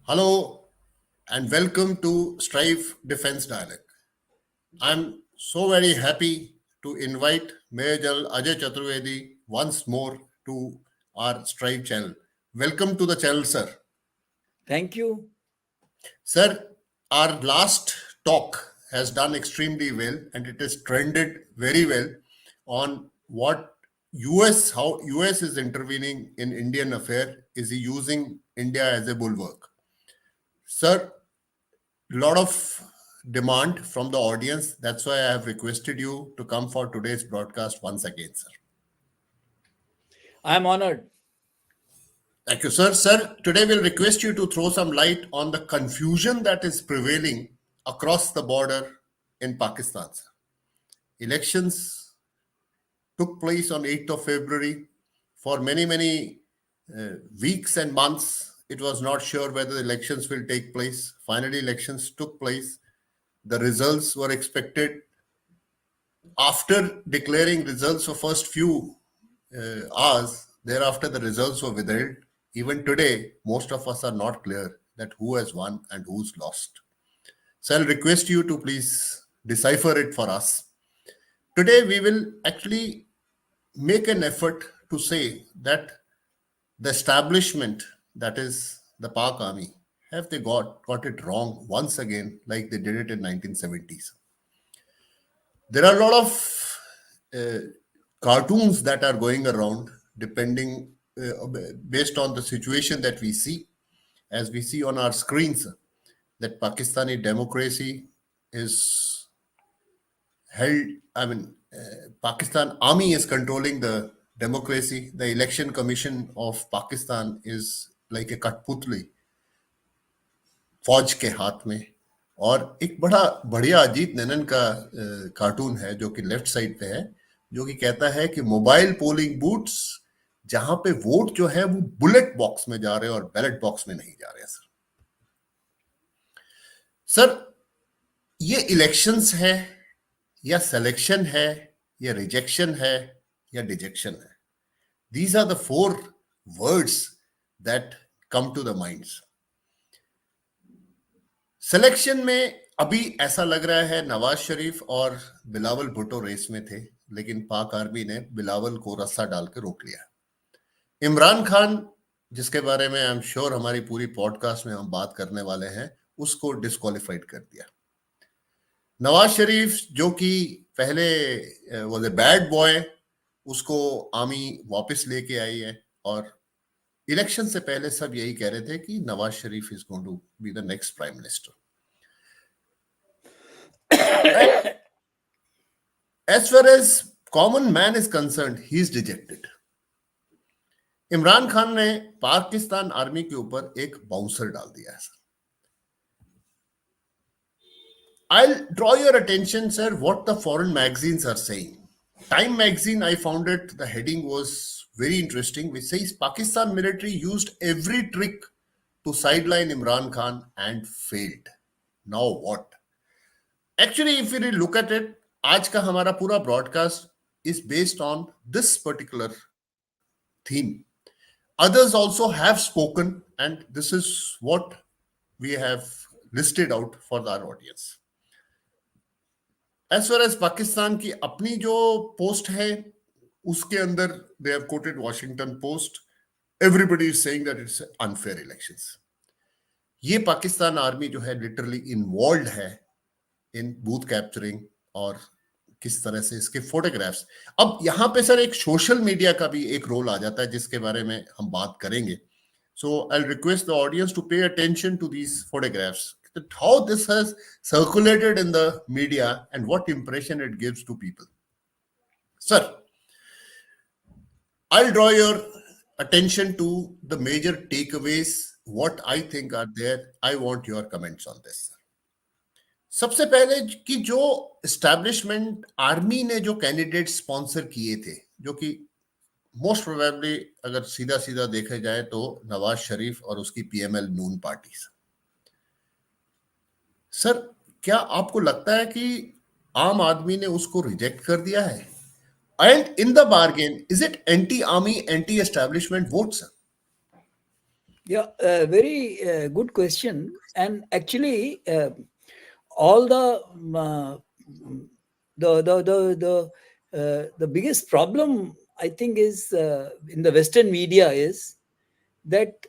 Hello and welcome to Strive Defense Dialogue. I'm so very happy to invite Major General Ajay Chaturvedi once more to our Strive channel. Welcome to the channel, sir. Thank you. Sir, our last talk has done extremely well and it has trended very well on what how US is intervening in Indian affair. Is he using India as a bulwark? Sir, lot of demand from the audience. That's why I have requested you to come for today's broadcast once again, sir. I am honored. Thank you, sir. Sir, today we'll request you to throw some light on the confusion that is prevailing across the border in Pakistan, sir. Elections took place on 8th of February. For many weeks and months, it was not sure whether the elections will take place. Finally, elections took place. The results were expected. After declaring results for first few hours, thereafter the results were withheld. Even today, most of us are not clear that who has won and who's lost. So I'll request you to please decipher it for us. Today, we will actually make an effort to say that the establishment, that is the Pak army, have they got it wrong once again, like they did it in 1970s? There are a lot of uh, cartoons that are going around, depending based on the situation that we see, as we see on our screens, that Pakistani democracy is held. I mean, Pakistan army is controlling the democracy. The election commission of Pakistan is like a कठपुतली फौज के हाथ में. और एक बड़ा बढ़िया अजीत ननन का कार्टून है जो कि लेफ्ट साइड पे है, जो कि कहता है कि मोबाइल पोलिंग बूथ्स जहां पे वोट जो है वो बुलेट बॉक्स में जा रहे हैं और बैलेट बॉक्स में नहीं जा रहे हैं. सर, ये इलेक्शंस है या सिलेक्शन है या रिजेक्शन है या डिजेक्शन है? These are the four words that come to the minds. Selection में अभी ऐसा लग रहा है नवाज शरीफ और बिलावल भुट्टो रेस में थे, लेकिन पाक आर्मी ने बिलावल को रस्सा डाल के रोक लिया. इमरान खान, जिसके बारे में आई एम श्योर हमारी पूरी पॉडकास्ट में हम बात करने वाले हैं, उसको डिस्क्वालिफाइड कर दिया. नवाज शरीफ, जो कि पहले वाज ए बैड बॉय, उसको आर्मी वापस लेके आई है. और इलेक्शन से पहले सब यही कह रहे थे कि Nawaz Sharif is going to be the next prime minister. As far as common man is concerned, he is dejected. Imran Khan ने पाकिस्तान आर्मी के ऊपर एक बाउंसर डाल दिया है. I'll draw your attention, sir, what the foreign magazines are saying. Time magazine, I found it, the heading was very interesting, which says Pakistan military used every trick to sideline Imran Khan and failed. Now what? Actually, if you look at it, आज का हमारा पूरा broadcast is based on this particular theme. Others also have spoken, and this is what we have listed out for our audience. As far as Pakistan की अपनी जो post है, उसके अंदर they have quoted Washington Post. Everybody is saying that it's unfair elections. ये Pakistan army जो है literally involve है इन बूथ कैप्चरिंग और किस तरह से इसके फोटोग्राफ्स. अब यहां पे सर एक सोशल मीडिया का भी एक रोल आ जाता है जिसके बारे में हम बात करेंगे. So I request the audience to pay attention to these photographs, how this has circulated in the media and what impression it gives to people. Sir, I'll draw your attention to the major takeaways, what I think are there. I want your comments on this. सबसे पहले कि जो establishment army ने जो candidate sponsor किए थे, जो कि मोस्ट प्रोबेबली अगर सीधा सीधा देखा जाए तो नवाज शरीफ और उसकी पीएमएल नून पार्टी. सर, क्या आपको लगता है कि आम आदमी ने उसको रिजेक्ट कर दिया है? And in the bargain, is it anti army, anti establishment votes? Yeah, very good question. And actually, all the biggest problem I think is in the Western media is that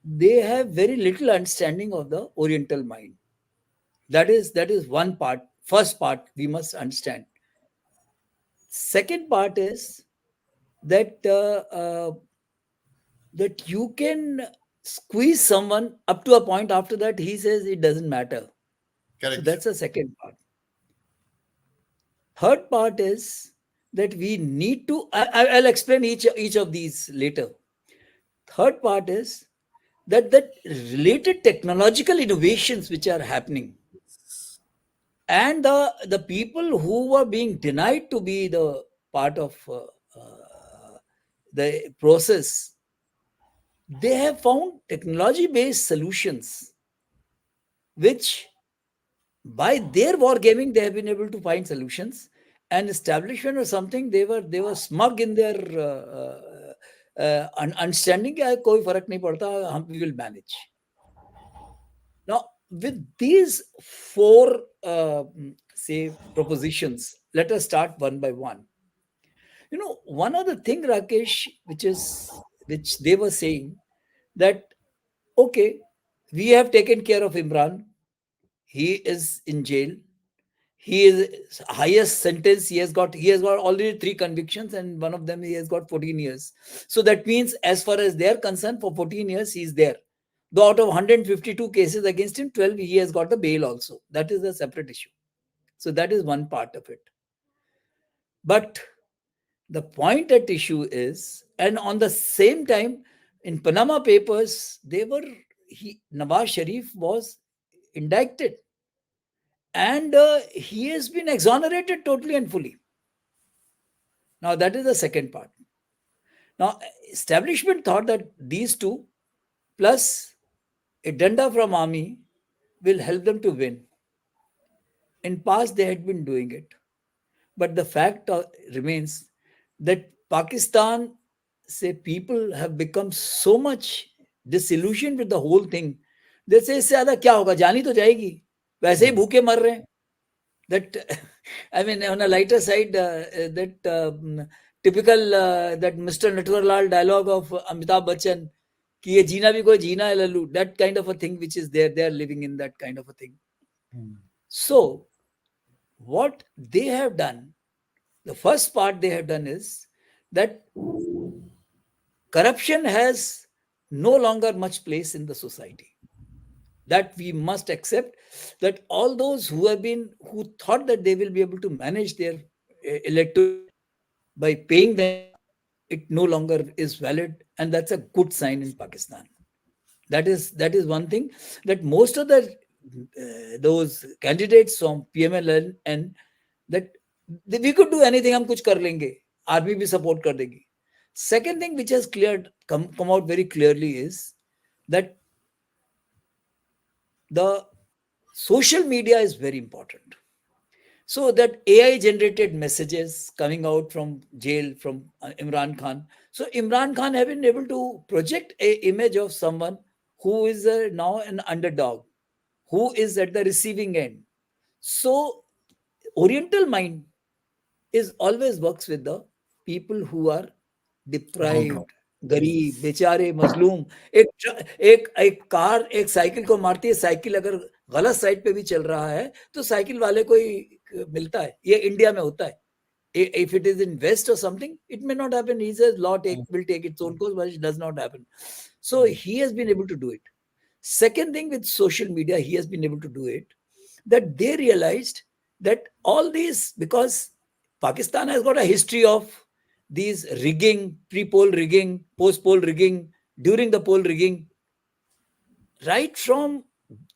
they have very little understanding of the Oriental mind. That is one part. First part we must understand. Second part is that that you can squeeze someone up to a point. After that, he says it doesn't matter. So Correct. that's the second part. Third part is that we need to. I'll explain each of these later. Third part is that related technological innovations which are happening, and the people who were being denied to be the part of the process, they have found technology based solutions which by their wargaming they have been able to find solutions. And establishment or something, they were smug in their understanding कि कोई फर्क नहीं पड़ता, हम we will manage. Now with these four say propositions, let us start one by one. One other thing, Rakesh, which they were saying, that okay, we have taken care of Imran, he is in jail, he is highest sentence he has got already three convictions, and one of them he has got 14 years. So that means as far as they're concerned, for 14 years he is there, though out of 152 cases against him, 12 he has got the bail also. That is a separate issue. So that is one part of it. But the point at issue is, and on the same time, in Panama Papers, Nawaz Sharif was indicted, and he has been exonerated totally and fully. Now that is the second part. Now establishment thought that these two plus a danda from army will help them to win. In past they had been doing it, but the fact remains that Pakistan, say, people have become so much disillusioned with the whole thing. They say इससे ज्यादा क्या होगा, जानी तो जाएगी, वैसे ही भूखे मर रहे हैं. That I mean, on a lighter side, that typical that Mr. Natwarlal dialogue of Amitabh Bachchan, कि ये जीना भी कोई जीना है Lallu, that kind of a thing which is there. They are living in that kind of a thing. So what they have done, the first part they have done is that corruption has no longer much place in the society. That we must accept, that all those who thought that they will be able to manage their electorate by paying them, it no longer is valid, and that's a good sign in Pakistan. That is one thing, that most of the those candidates from PMLN, and that we could do anything, हम कुछ कर लेंगे, army भी support कर देगी. Second thing which has come out very clearly is that the social media is very important. So that AI generated messages coming out from jail from Imran Khan. So Imran Khan have been able to project a image of someone who is now an underdog, who is at the receiving end. So Oriental mind is always works with the people who are deprived, गरीब, बेचारे, मजलूम. एक एक एक car एक cycle को मारती है, साइकिल अगर गलत साइड पे भी चल रहा है तो साइकिल वाले को ही मिलता है. ये इंडिया में होता है. If it is in West or something, it may not happen. He says law will take its own course, but it does not happen. So he has been able to do it. Second thing, with social media, he has been able to do it, that they realized that all these, because Pakistan has got a history of these rigging, pre-poll rigging, post-poll rigging, during the poll rigging, right from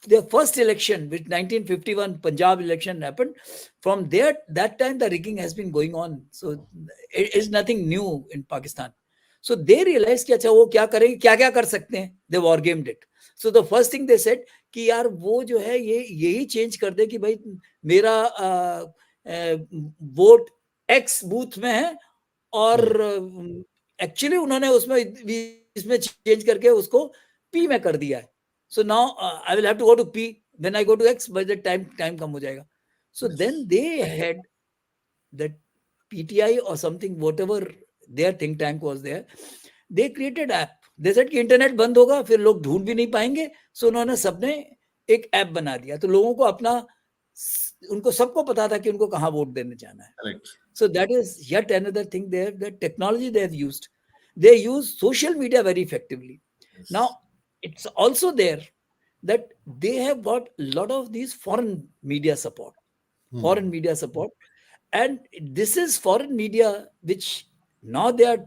the first election, which 1951 Punjab election happened. From there, that time the rigging has been going on. So it is nothing new in Pakistan. So they realized कि अच्छा वो क्या करेंगे, क्या क्या कर सकते हैं. They war gamed it. So the first thing they said कि यार वो जो है ये यही चेंज कर दे कि भाई मेरा वोट एक्स बूथ में है, और एक्चुअली उन्होंने उसमें इसमें चेंज करके उसको P में कर दिया है. So now I will have to go to P. When I go to X, by the time कम हो जाएगा. So then they had that PTI or something, whatever their think tank was there, they created app. They said कि internet बंद होगा, फिर लोग ढूंढ भी नहीं पाएंगे. So उन्होंने सबने एक ऐप बना दिया. तो लोगों को अपना, उनको सबको पता था कि उनको कहाँ वोट देने जाना है. Correct. So that is yet another thing there, that technology they have used. They use social media very effectively. Yes. Now, it's also there that they have got a lot of these foreign media support. Foreign media support. And this is foreign media which now they're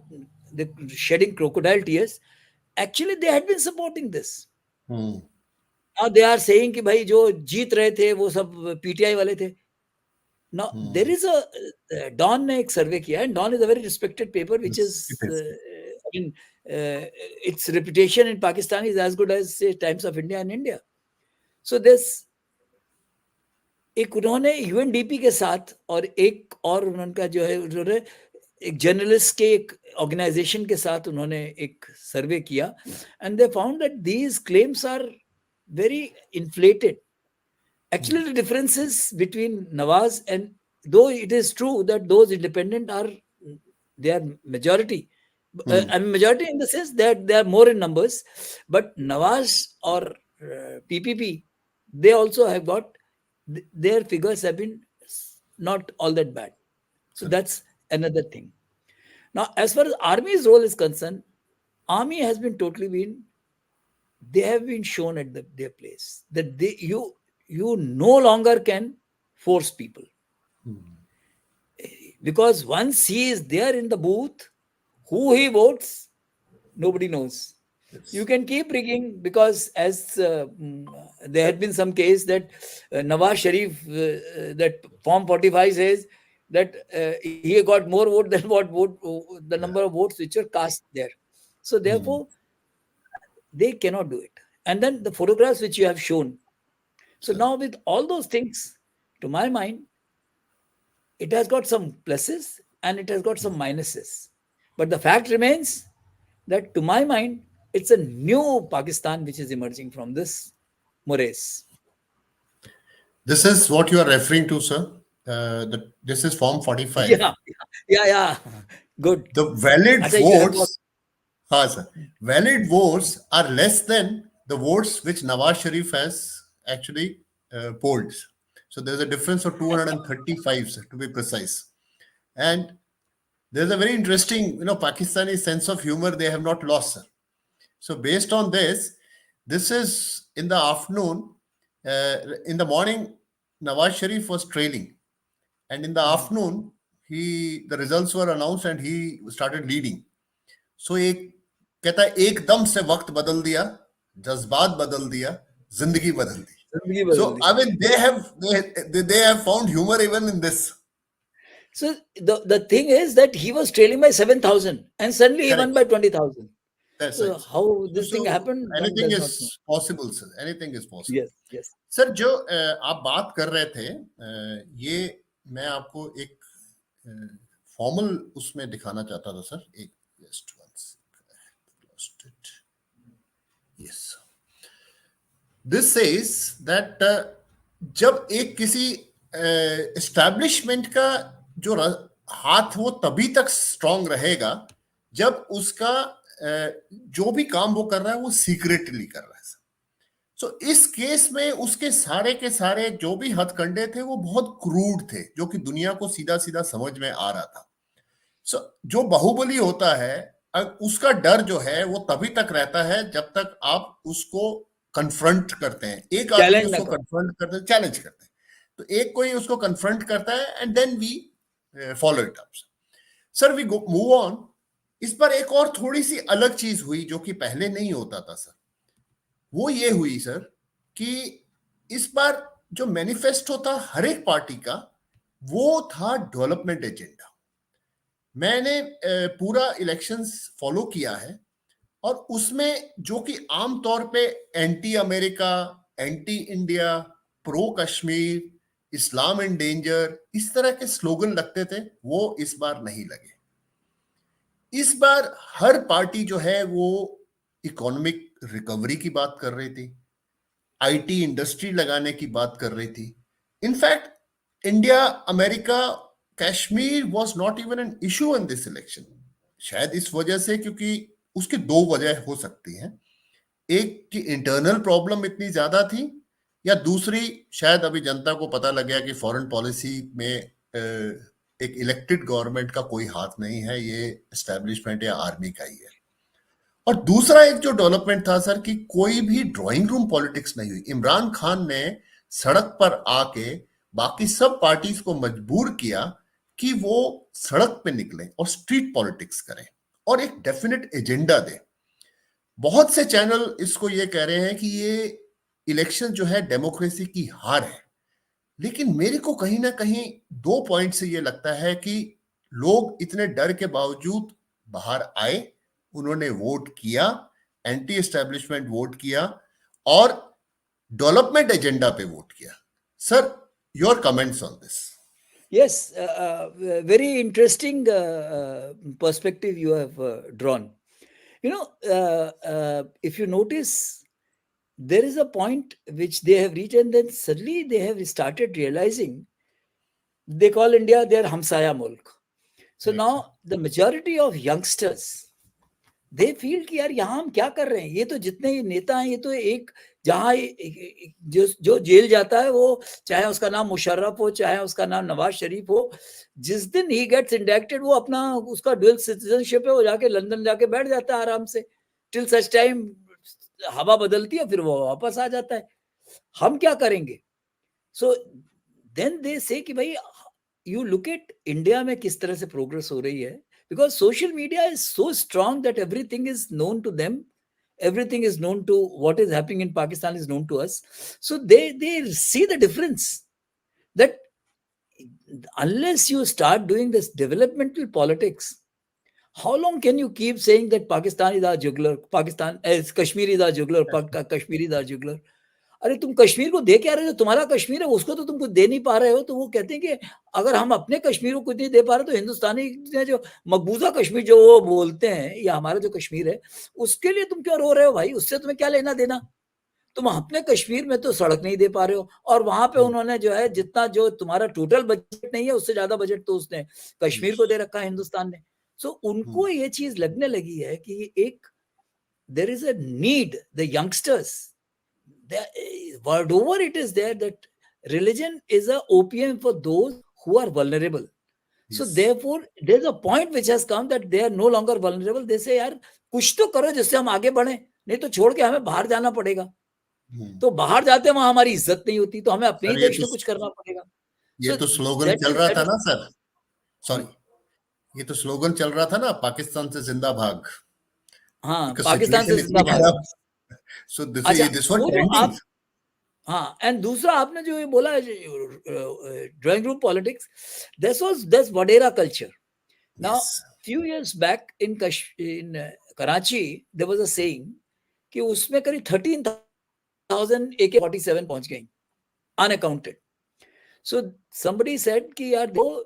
shedding crocodile tears. Actually, they had been supporting this. Now they are saying कि भाई जो जीत रहे थे वो सब PTI वाले थे. Now there is a Dawn ने एक survey किया है. Dawn is a very respected paper which is I mean its reputation in Pakistan is as good as say Times of India in India. So this एक उन्होंने UNDP के साथ और एक और उनका जो है उन्होंने एक जर्नलिस्ट के एक ऑर्गेनाइजेशन के साथ उन्होंने एक सर्वे किया. And they found that these claims are very inflated. Actually, the differences between Nawaz and, though it is true that those independent are, they are majority. I mean, majority in the sense that they are more in numbers, but Nawaz or PPP, they also have got, their figures have been not all that bad. So that's another thing. Now, as far as army's role is concerned, army has been totally been, they have been shown at their place that you no longer can force people. Because once he is there in the booth, who he votes, nobody knows. Yes. You can keep rigging, because as there had been some case that Nawaz Sharif, that Form 45 says that he got more vote than what vote, the number of votes which are cast there. So therefore, they cannot do it. And then the photographs which you have shown. So now with all those things, to my mind, it has got some pluses and it has got some minuses. But the fact remains that, to my mind, it's a new Pakistan which is emerging from this morass. This is what you are referring to, sir. This is Form 45. Yeah. Good. The valid votes, sir, valid votes are less than the votes which Nawaz Sharif has actually polled. So there's a difference of 235, sir, to be precise. And there's a very interesting, Pakistani sense of humor they have not lost, sir. So based on this is in the afternoon. In the morning, Nawaz Sharif was trailing, and in the afternoon, the results were announced and he started leading. So कहता है एकदम से वक्त बदल दिया, जज्बात बदल दिया, जिंदगी बदल दी. So I mean they have found humor even in this. So the thing is that he was trailing by 7,000 and suddenly he won by 20,000. That's so right. how this thing happened? Anything is possible, sir. Anything is possible. Yes. Sir जो आप बात कर रहे थे, ये मैं आपको एक फॉर्मल उसमें दिखाना चाहता था, सर. एक just once lost it. Yes. This says that जब एक किसी एस्टैब्लिशमेंट का जो हाथ वो तभी तक स्ट्रांग रहेगा जब उसका जो भी काम वो कर रहा है वो सीक्रेटली कर रहा है. सो इस केस में उसके सारे के सारे जो भी हथकंडे थे वो बहुत क्रूड थे, जो कि दुनिया को सीधा सीधा समझ में आ रहा था. सो जो बाहुबली होता है, उसका डर जो है वो तभी तक रहता है जब तक आप उसको कन्फ्रंट करते हैं. एक आदमी उसको कन्फ्रंट करते हैं, चैलेंज करते हैं, तो एक कोई उसको कन्फ्रंट करता है and then we follow it up. Sir we move on. इस पर एक और थोड़ी सी अलग चीज हुई जो कि पहले नहीं होता था, सर. वो ये हुई, सर, कि इस बार जो मैनिफेस्टो था हर एक पार्टी का वो था डेवलपमेंट एजेंडा. मैंने पूरा इलेक्शंस फॉलो किया है और उसमें जो कि आमतौर पे anti America, anti India, pro Kashmir, Islam in danger, इस तरह के स्लोगन लगते थे, वो इस बार नहीं लगे. इस बार हर पार्टी जो है वो इकोनॉमिक रिकवरी की बात कर रही थी, आईटी इंडस्ट्री लगाने की बात कर रही थी। In fact India, America, Kashmir was not even an issue in this election. शायद इस वजह से, क्योंकि उसकी दो वजह हो सकती हैं। एक कि इंटरनल प्रॉब्लम इतनी ज्यादा थी, या दूसरी शायद अभी जनता को पता लग गया कि फॉरेन पॉलिसी में एक इलेक्टेड गवर्नमेंट का कोई हाथ नहीं है, ये एस्टेब्लिशमेंट या आर्मी का ही है। और दूसरा एक जो डेवलपमेंट था सर, कि कोई भी ड्राइंग रूम पॉलिटिक्स नहीं हुई। इमरान खान ने सड़क पर आके बाकी सब पार्टीज को मजबूर किया कि वो सड़क पे निकलें और स्ट्रीट पॉलिटिक्स करें और एक डेफिनेट एजेंडा दें। बहुत से चैनल इसको ये कह रहे हैं कि ये इलेक्शन जो है डेमोक्रेसी की हार है, लेकिन मेरे को कहीं ना कहीं दो पॉइंट से ये लगता है कि लोग इतने डर के बावजूद बाहर आए, उन्होंने वोट किया, एंटी एस्टेब्लिशमेंट वोट किया और डेवलपमेंट एजेंडा पे वोट किया। Sir, your comments on this? Yes, very interesting perspective you have drawn. You know, if you notice, there is a point which they have reached, and then suddenly they have started realizing they call India their Hamsaya Mulk. So Right, now sir. the majority of youngsters, they feel कि यार यहाँ हम क्या कर रहे हैं, ये तो जितने ये नेता हैं, ये तो एक जहाँ जो जेल जाता है, वो चाहे उसका नाम मुशर्रफ हो, चाहे उसका नाम नवाज शरीफ हो, जिस दिन ही गेट्स इंडेक्टेड, वो अपना उसका ड्यूअल सिटीजनशिप है, वो जाके लंदन जाके बैठ जाता है आराम से, टिल सच टाइम हवा बदलती है, फिर वो वापस आ जाता है। हम क्या करेंगे? सो देन दे से कि भाई यू लुक एट इंडिया में किस तरह से प्रोग्रेस हो रही है, because social media is so strong that everything is known to them, everything is known to what is happening in Pakistan is known to us. So they see the difference, that unless you start doing this developmental politics, how long can you keep saying that Pakistan is our juggler, Kashmir is our juggler, Kashmir is our juggler? अरे तुम कश्मीर को दे क्या रहे हो? तुम्हारा कश्मीर है, उसको तो तुम कुछ दे नहीं पा रहे हो। तो वो कहते हैं कि अगर हम अपने कश्मीर को कुछ नहीं दे पा रहे, तो हिंदुस्तानी ने जो मकबूजा कश्मीर जो वो बोलते हैं, या हमारा जो कश्मीर है, उसके लिए तुम क्यों रो रहे हो भाई? उससे तुम्हें क्या लेना देना? तुम अपने कश्मीर में तो सड़क नहीं दे पा रहे हो, और वहां पे उन्होंने जो है, जितना जो तुम्हारा टोटल बजट नहीं है, उससे ज्यादा बजट तो उसने कश्मीर को दे रखा है, हिंदुस्तान ने। सो उनको ये चीज लगने लगी है कि एक there is a need, the youngsters, word over it is there, that religion is a opium for those who are vulnerable. So therefore there's a point which has come that they are no longer vulnerable. They say यार कुछ तो करो जिससे हम आगे बढ़े, नहीं तो छोड़ के हमें बाहर जाना पड़ेगा। तो बाहर जाते वहां हमारी इज्जत नहीं होती, तो हमें अपने ही देश में कुछ करना पड़ेगा। ये तो स्लोगन चल रहा था ना सर, सॉरी, ये तो स्लोगन चल रहा था ना, पाकिस्तान से जिंदा भाग। हाँ, पाकिस्तान से जिंदा भाग। So this अच्छा, this was वो जो trending. आप, हाँ, एंड दूसरा आपने जो ये बोला drawing room politics, this wadera culture. Now few years back in Karachi there was a saying कि उसमें करीब 13,000 AK-47 पहुंच गई unaccounted. So somebody said कि यार देखो,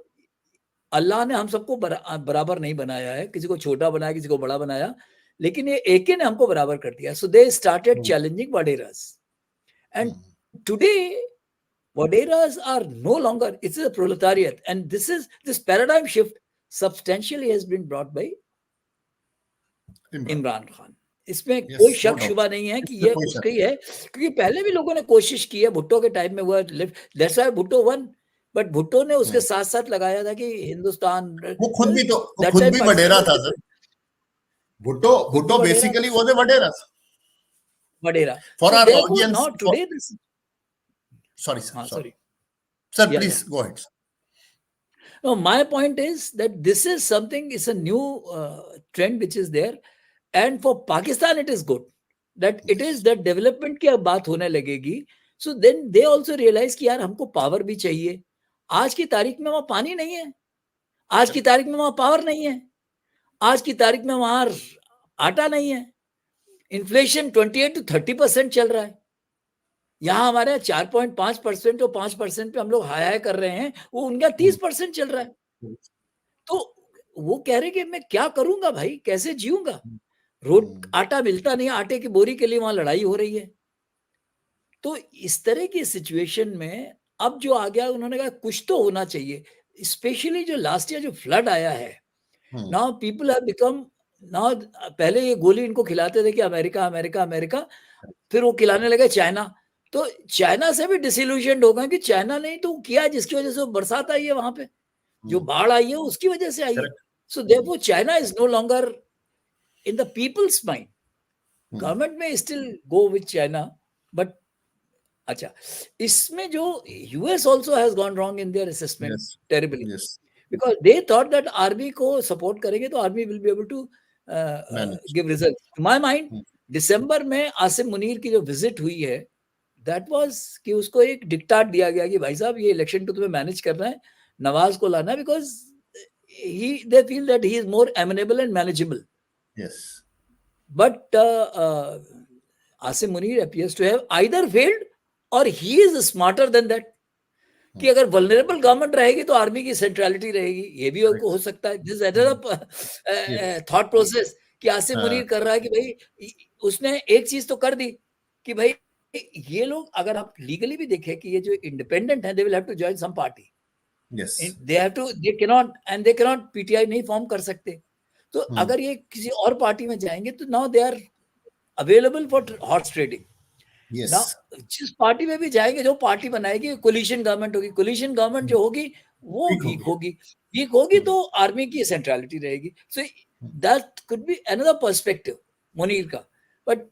अल्लाह ने हम सबको बराबर नहीं बनाया है, किसी को छोटा बनाया, किसी को बड़ा बनाया, लेकिन ये एके ने हमको बराबर कर दिया। So they started challenging waderas, and today waderas are no longer, it's a proletariat, and this paradigm shift substantially has been brought by Imran Khan. इसमें कोई शक शुबा नहीं है कि ये उसका ही है, क्योंकि पहले भी लोगों ने कोशिश की है, भुट्टो के टाइम में हुआ, that's why Bhutto one, but Bhutto ने उसके साथ साथ लगाया था कि हिंदुस्तान, वो खुद भी वडेरा था sir. Bhutto basically was a wadera for our audience. Now today this, sorry sir, please go ahead. No, my point is that this is something, it's a new trend which is there, and for Pakistan it is good that it is that development की अब बात होने लगेगी। So then they also realize कि यार हमको power भी चाहिए। आज की तारीख में वहां पानी नहीं है, आज की तारीख में वहां पावर नहीं है, आज की तारीख में वहां आटा नहीं है, इन्फ्लेशन 28 to 30% चल रहा है। यहाँ हमारे 4.5% और 5% पे हम लोग हाई कर रहे हैं, वो उनका 30% चल रहा है। तो वो कह रहे कि मैं क्या करूंगा भाई, कैसे जीऊंगा? आटा मिलता नहीं, आटे की बोरी के लिए वहां लड़ाई हो रही है। तो इस तरह की सिचुएशन में अब जो आ गया, उन्होंने कहा कुछ तो होना चाहिए। स्पेशली जो लास्ट ईयर जो फ्लड आया है, now people have become, now पहले ये गोली इनको खिलाते थे कि अमेरिका अमेरिका अमेरिका, फिर वो खिलाने लगे चाइना। तो चाइना से भी डिसइल्यूशनड हो गए कि चाइना नहीं तो किया जिसकी वजह से बरसात आई है वहां पे, जो बाढ़ आई है उसकी वजह से आई है। So therefore China is no longer in the people's mind. Government में still go with China, but अच्छा, इसमें जो US also has gone wrong in their assessment terribly, because they thought that army को सपोर्ट करेंगे तो army will be able to give result. To my mind दिसंबर में आसिम मुनीर की जो विजिट हुई है, दैट वाज कि उसको एक डिक्टाट दिया गया कि भाई साहब ये इलेक्शन तो तुम्हें मैनेज करना है, नवाज को लाना है, because he they feel that he is more amenable and manageable. Yes. But Asim Munir appears to have either failed or he is smarter than that. कि अगर वल्नरेबल गवर्नमेंट रहेगी तो आर्मी की सेंट्रलिटी रहेगी, ये भी हो सकता है। दिस अनदर थॉट प्रोसेस कि आसिम मुनीर कर रहा है कि भाई उसने एक चीज तो कर दी कि भाई ये लोग, अगर आप लीगली भी देखें कि ये जो इंडिपेंडेंट है, they will have to join some party, they have to, they cannot PTI नहीं फॉर्म कर सकते। तो अगर ये किसी और पार्टी में जाएंगे तो now they are available for horse trading. Yes. Now जिस पार्टी में भी जाएंगे, जो पार्टी बनाएगी कोलिशन गवर्नमेंट होगी, कोलिशन गवर्नमेंट जो होगी वो वीक होगी तो आर्मी की सेंट्रलिटी रहेगी। So that could be another perspective Munir का। बट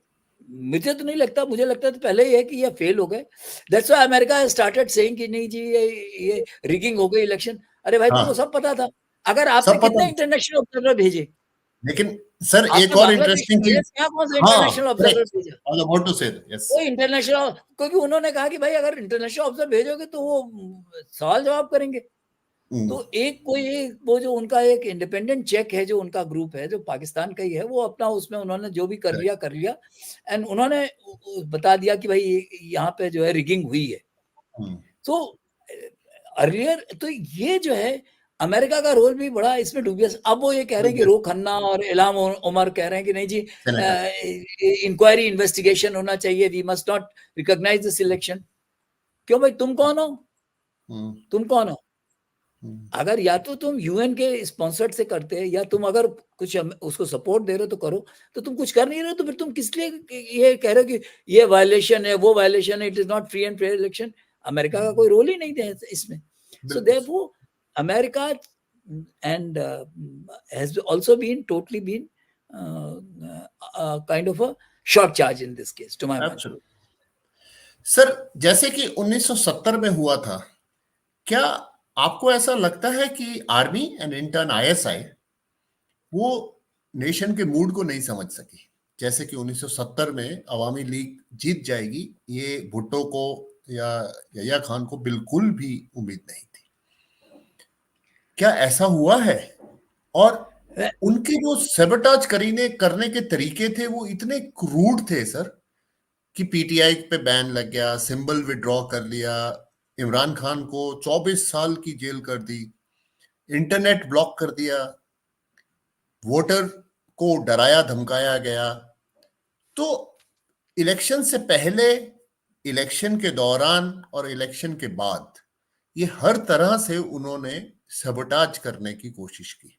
मुझे तो नहीं लगता, मुझे लगता है तो पहले ही है कि ये फेल हो गए। That's why America has started saying कि नहीं जी ये रिगिंग हो गई इलेक्शन। अरे भाई तुमको सब पता था। अगर आपने कितने इंटरनेशनल ऑब्जर्वर भेजे, लेकिन सर एक और इंटरेस्टिंग चीज, इंटरनेशनल ऑब्जर्वर भेजा, कोई इंटरनेशनल, क्योंकि उन्होंने कहा कि भाई अगर इंटरनेशनल ऑब्जर्वर भेजोगे तो वो सवाल जवाब करेंगे। तो वो जो उनका एक इंडिपेंडेंट चेक है, जो उनका ग्रुप है जो पाकिस्तान का ही है, वो अपना उसमें उन्होंने जो भी कर लिया एंड उन्होंने बता दिया कि भाई यहाँ पे जो है रिगिंग हुई है। तो अर्लियर तो ये जो है अमेरिका का रोल भी बड़ा इसमें डूबियस। अब वो ये कह रहे हैं कि रो खन्ना और इल्हाम उमर कह रहे हैं कि नहीं जी इंक्वायरी इन्वेस्टिगेशन होना चाहिए, we must not recognise this election. क्यों भाई, तुम कौन हो? अगर या तो तुम यूएन के स्पॉन्सर्ड से करते, या तुम अगर कुछ उसको सपोर्ट दे रहे हो तो करो, तो तुम कुछ कर नहीं रहे हो, तो फिर तुम किस लिए ये कह रहे हो कि ये वायलेशन है, वो वायलेशन है, it is not free and fair election. America का कोई रोल ही नहीं है इसमें। So therefore America and has also been totally been kind of a short charge in this case to my mind. Sir जैसे कि 1970 में हुआ था, क्या आपको ऐसा लगता है कि आर्मी एंड इंटर्न आईएसआई वो नेशन के मूड को नहीं समझ सकी? जैसे कि 1970 में अवामी लीग जीत जाएगी, ये भुट्टो को या यह्या खान को बिल्कुल भी उम्मीद नहीं थी। क्या ऐसा हुआ है? और उनके जो सेबोटाज करने के तरीके थे वो इतने क्रूड थे सर कि पीटीआई पे बैन लग गया, सिंबल विड्रॉ कर लिया, इमरान खान को 24 साल की जेल कर दी, इंटरनेट ब्लॉक कर दिया, वोटर को डराया धमकाया गया। तो इलेक्शन से पहले, इलेक्शन के दौरान और इलेक्शन के बाद ये हर तरह से उन्होंने सबोटाज करने की कोशिश की।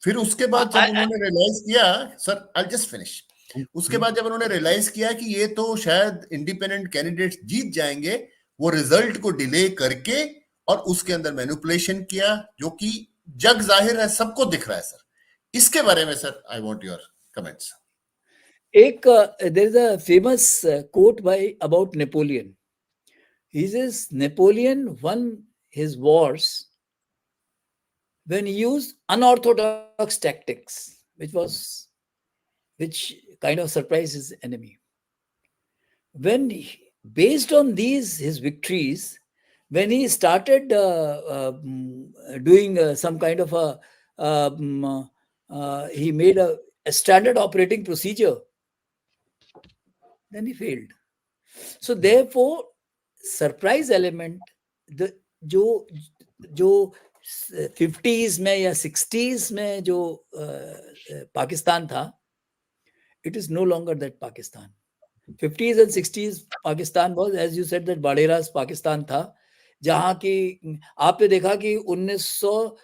फिर उसके बाद जब उन्होंने रियलाइज किया, सर आई जस्ट फिनिश, उसके बाद जब उन्होंने रियलाइज किया कि ये तो शायद इंडिपेंडेंट कैंडिडेट्स जीत जाएंगे, वो रिजल्ट को डिले करके और उसके अंदर मैनिपुलेशन किया, जो कि जग जाहिर है, सबको दिख रहा है सर। इसके बारे में sir I want your comments. एक there is a famous quote by about Napoleon. He says Napoleon won his wars when he used unorthodox tactics, which kind of surprised his enemy. Based on his victories, when he started doing some kind of he made a standard operating procedure, then he failed. So therefore, surprise element जो 50s में या 60s में जो पाकिस्तान था, It is no longer that Pakistan. 50s and 60s Pakistan was, as you said, that बाडेरास Pakistan था, जहाँ की आपने देखा कि 1900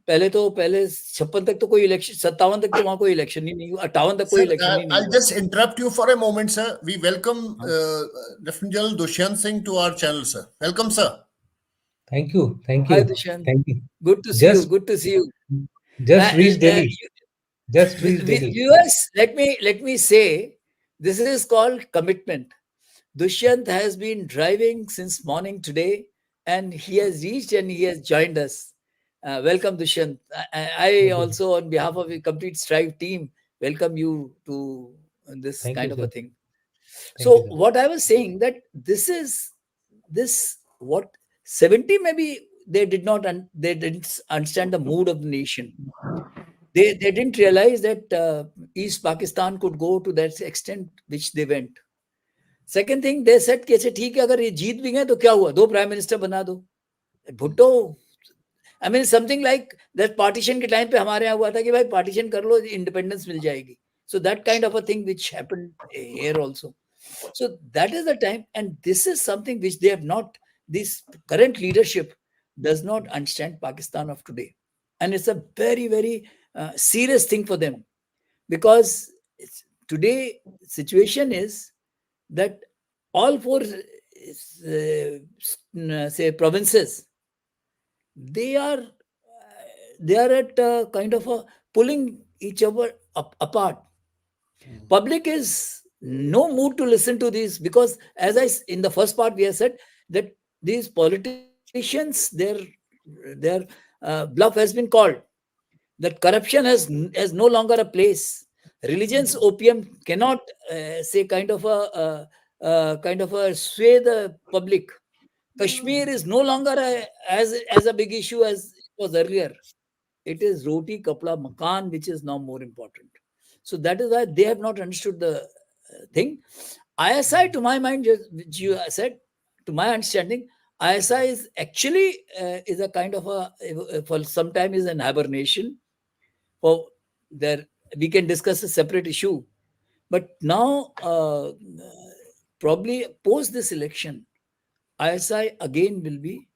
पहले 56 तक तो कोई इलेक्शन, 57 तक तो वहाँ कोई इलेक्शन ही नहीं हुआ, 58 तक कोई Sir, इलेक्शन ही नहीं I'll हुआ. just interrupt you for a moment, sir. We welcome हाँ. Lieutenant General Dushyant Singh to our channel, sir. Welcome, sir. Thank you. Thank Hi you. Dushyant, Thank you. good to see you. Just Good to see you. just reach Uh, Delhi. Just reach Delhi. viewers, let me say, this is called commitment. Dushyant has been driving since morning today, and he has reached and he has joined us. Welcome, Dushyant. I Thank you. also, on behalf of the complete Strive team, welcome you to this Thank you, kind of a sir. thing. Thank you, So, sir. what I was saying, that this what 70, maybe they didn't understand the mood of the nation. They didn't realize that East Pakistan could go to that extent which they went. Second thing, they said कि अच्छा ठीक है, अगर ये जीत भी गए तो क्या हुआ, 2 प्राइम मिनिस्टर बना दो. Bhutto, I mean something like that partition के टाइम पे हमारे यहाँ हुआ था कि भाई पार्टीशन कर लो, इंडिपेंडेंस मिल जाएगी. So that kind of a thing which happened here also. So that is the time, and this is something which they have not, this current leadership does not understand Pakistan of today. And it's a very, very serious thing for them, because today situation is that all four say provinces, they are at kind of a pulling each other apart. Public is no mood to listen to these, because as in the first part we have said that these politicians, their bluff has been called, that corruption has no longer a place. Religion's opium cannot say kind of a sway the public. Kashmir is no longer as a big issue as it was earlier. It is roti, kapla, makan, which is now more important. So that is why they have not understood the thing. ISI, to my mind, which you said, to my understanding, ISI is actually is a kind of for some time is an hibernation. For there, we can discuss a separate issue. But now, probably post this election, ISI again will be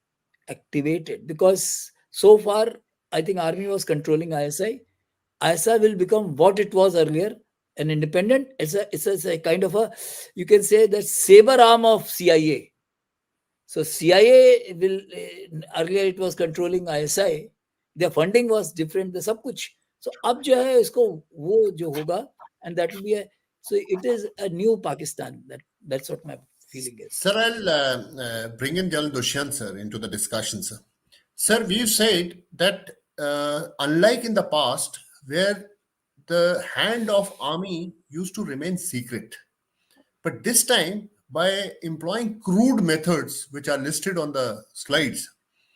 activated, because so far I think army was controlling ISI. ISI will become what it was earlier, an independent. It's a kind of a, you can say, that saber arm of CIA. So CIA will, earlier it was controlling ISI. Their funding was different. The सब कुछ. So अब जो है इसको वो जो होगा, and that will be a, so it is a new Pakistan. That's what my feeling is. Sir, I'll bring in General Dushyant, sir, into the discussion, sir. Sir, we've said that unlike in the past, where the hand of army used to remain secret, but this time, by employing crude methods which are listed on the slides,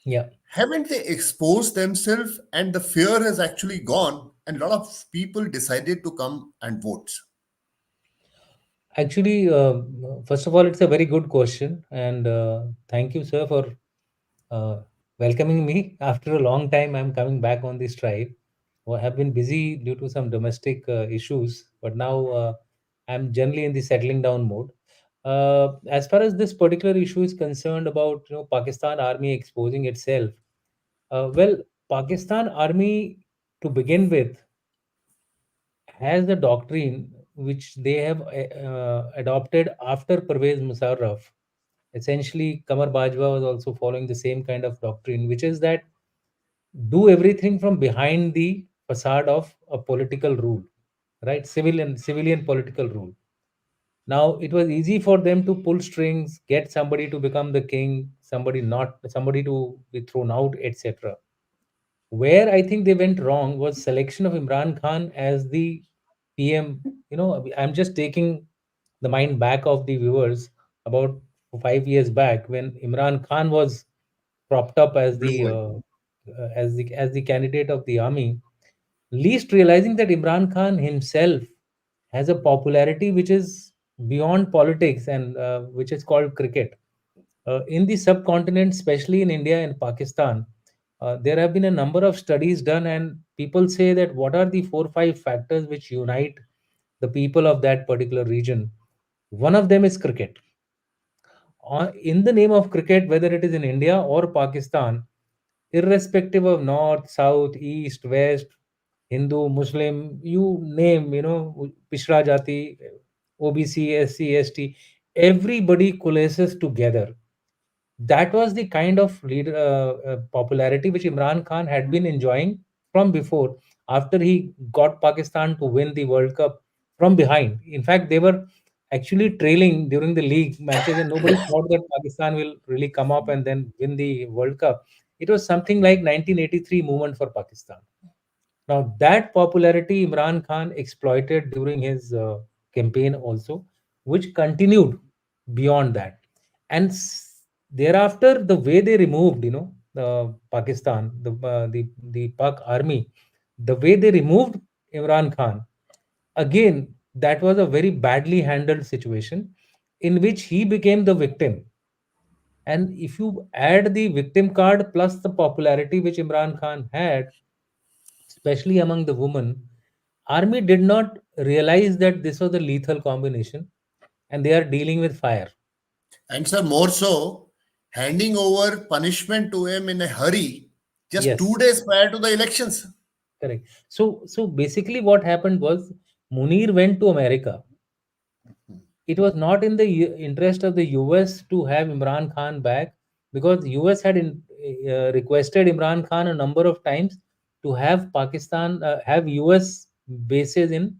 Yeah. haven't they exposed themselves, and the fear has actually gone, and a lot of people decided to come and vote? Actually, first of all, it's a very good question, and thank you, sir, for uh, welcoming me. After a long time, I'm coming back on this tribe. Well, I have been busy due to some domestic issues, but now I'm generally in the settling down mode. As far as this particular issue is concerned about Pakistan Army exposing itself, well, Pakistan Army to begin with has the doctrine which they have adopted after Pervez Musharraf. Essentially, Kamar Bajwa was also following the same kind of doctrine, which is that do everything from behind the facade of a political rule, right? Civilian political rule. Now it was easy for them to pull strings, get somebody to become the king, somebody to be thrown out, etc. Where I think they went wrong was selection of Imran Khan as the PM. I'm just taking the mind back of the viewers about 5 years back when Imran Khan was propped up as the Blue. as the candidate of the army, least realizing that Imran Khan himself has a popularity which is beyond politics and which is called cricket. In the subcontinent, especially in India and Pakistan, there have been a number of studies done, and people say that what are the 4 5 factors which unite the people of that particular region. One of them is cricket. In the name of cricket, whether it is in India or Pakistan, irrespective of north, south, east, west, Hindu, Muslim, you name, Pishra Jati, OBC, SC, ST, everybody coalesces together. That was the kind of popularity which Imran Khan had been enjoying from before, after he got Pakistan to win the World Cup from behind. In fact, they were actually trailing during the league matches, and nobody thought that Pakistan will really come up and then win the World Cup. It was something like 1983 movement for Pakistan. Now, that popularity Imran Khan exploited during his campaign also, which continued beyond that. And thereafter, the way they removed, Pakistan, the Pak army, the way they removed Imran Khan, again, that was a very badly handled situation in which he became the victim. And if you add the victim card plus the popularity which Imran Khan had, especially among the women, army did not realize that this was a lethal combination and they are dealing with fire. And sir, more so, handing over punishment to him in a hurry just two Yes, days prior to the elections. correct. So basically what happened was Munir went to America. It was not in the interest of the US to have Imran Khan back, because US had requested Imran Khan a number of times to have have US bases in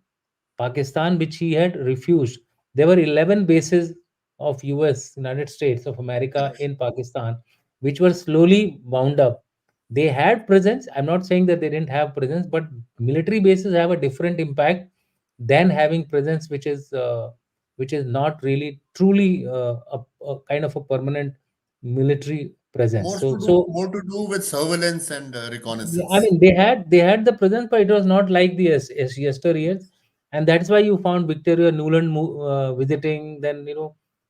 Pakistan, which he had refused. There were 11 bases of US, United States of America, in Pakistan, which were slowly wound up. They had presence. I'm not saying that they didn't have presence, but military bases have a different impact than having presence, which is not really truly a kind of a permanent military presence. More to do with surveillance and Yeah, I reconnaissance. mean, they had the presence, but it was not like the yesteryears, and that's why you found Victoria Nuland visiting. Then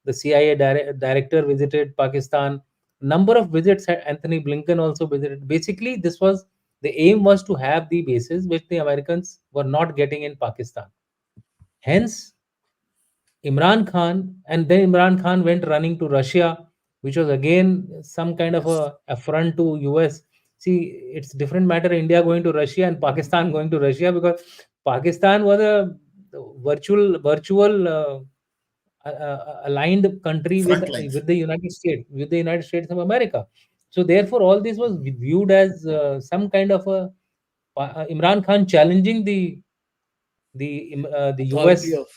the CIA director visited Pakistan. Number of visits. Anthony Blinken also visited. Basically, the aim was to have the bases which the Americans were not getting in Pakistan. Hence, Imran Khan, and then Imran Khan went running to Russia, which was again some kind of Yes. a affront to US. See, it's different matter India going to Russia and Pakistan going to Russia, because Pakistan was a virtual aligned country with Front lines. the United States of America. So therefore, all this was viewed as some kind of a Imran Khan challenging the authority of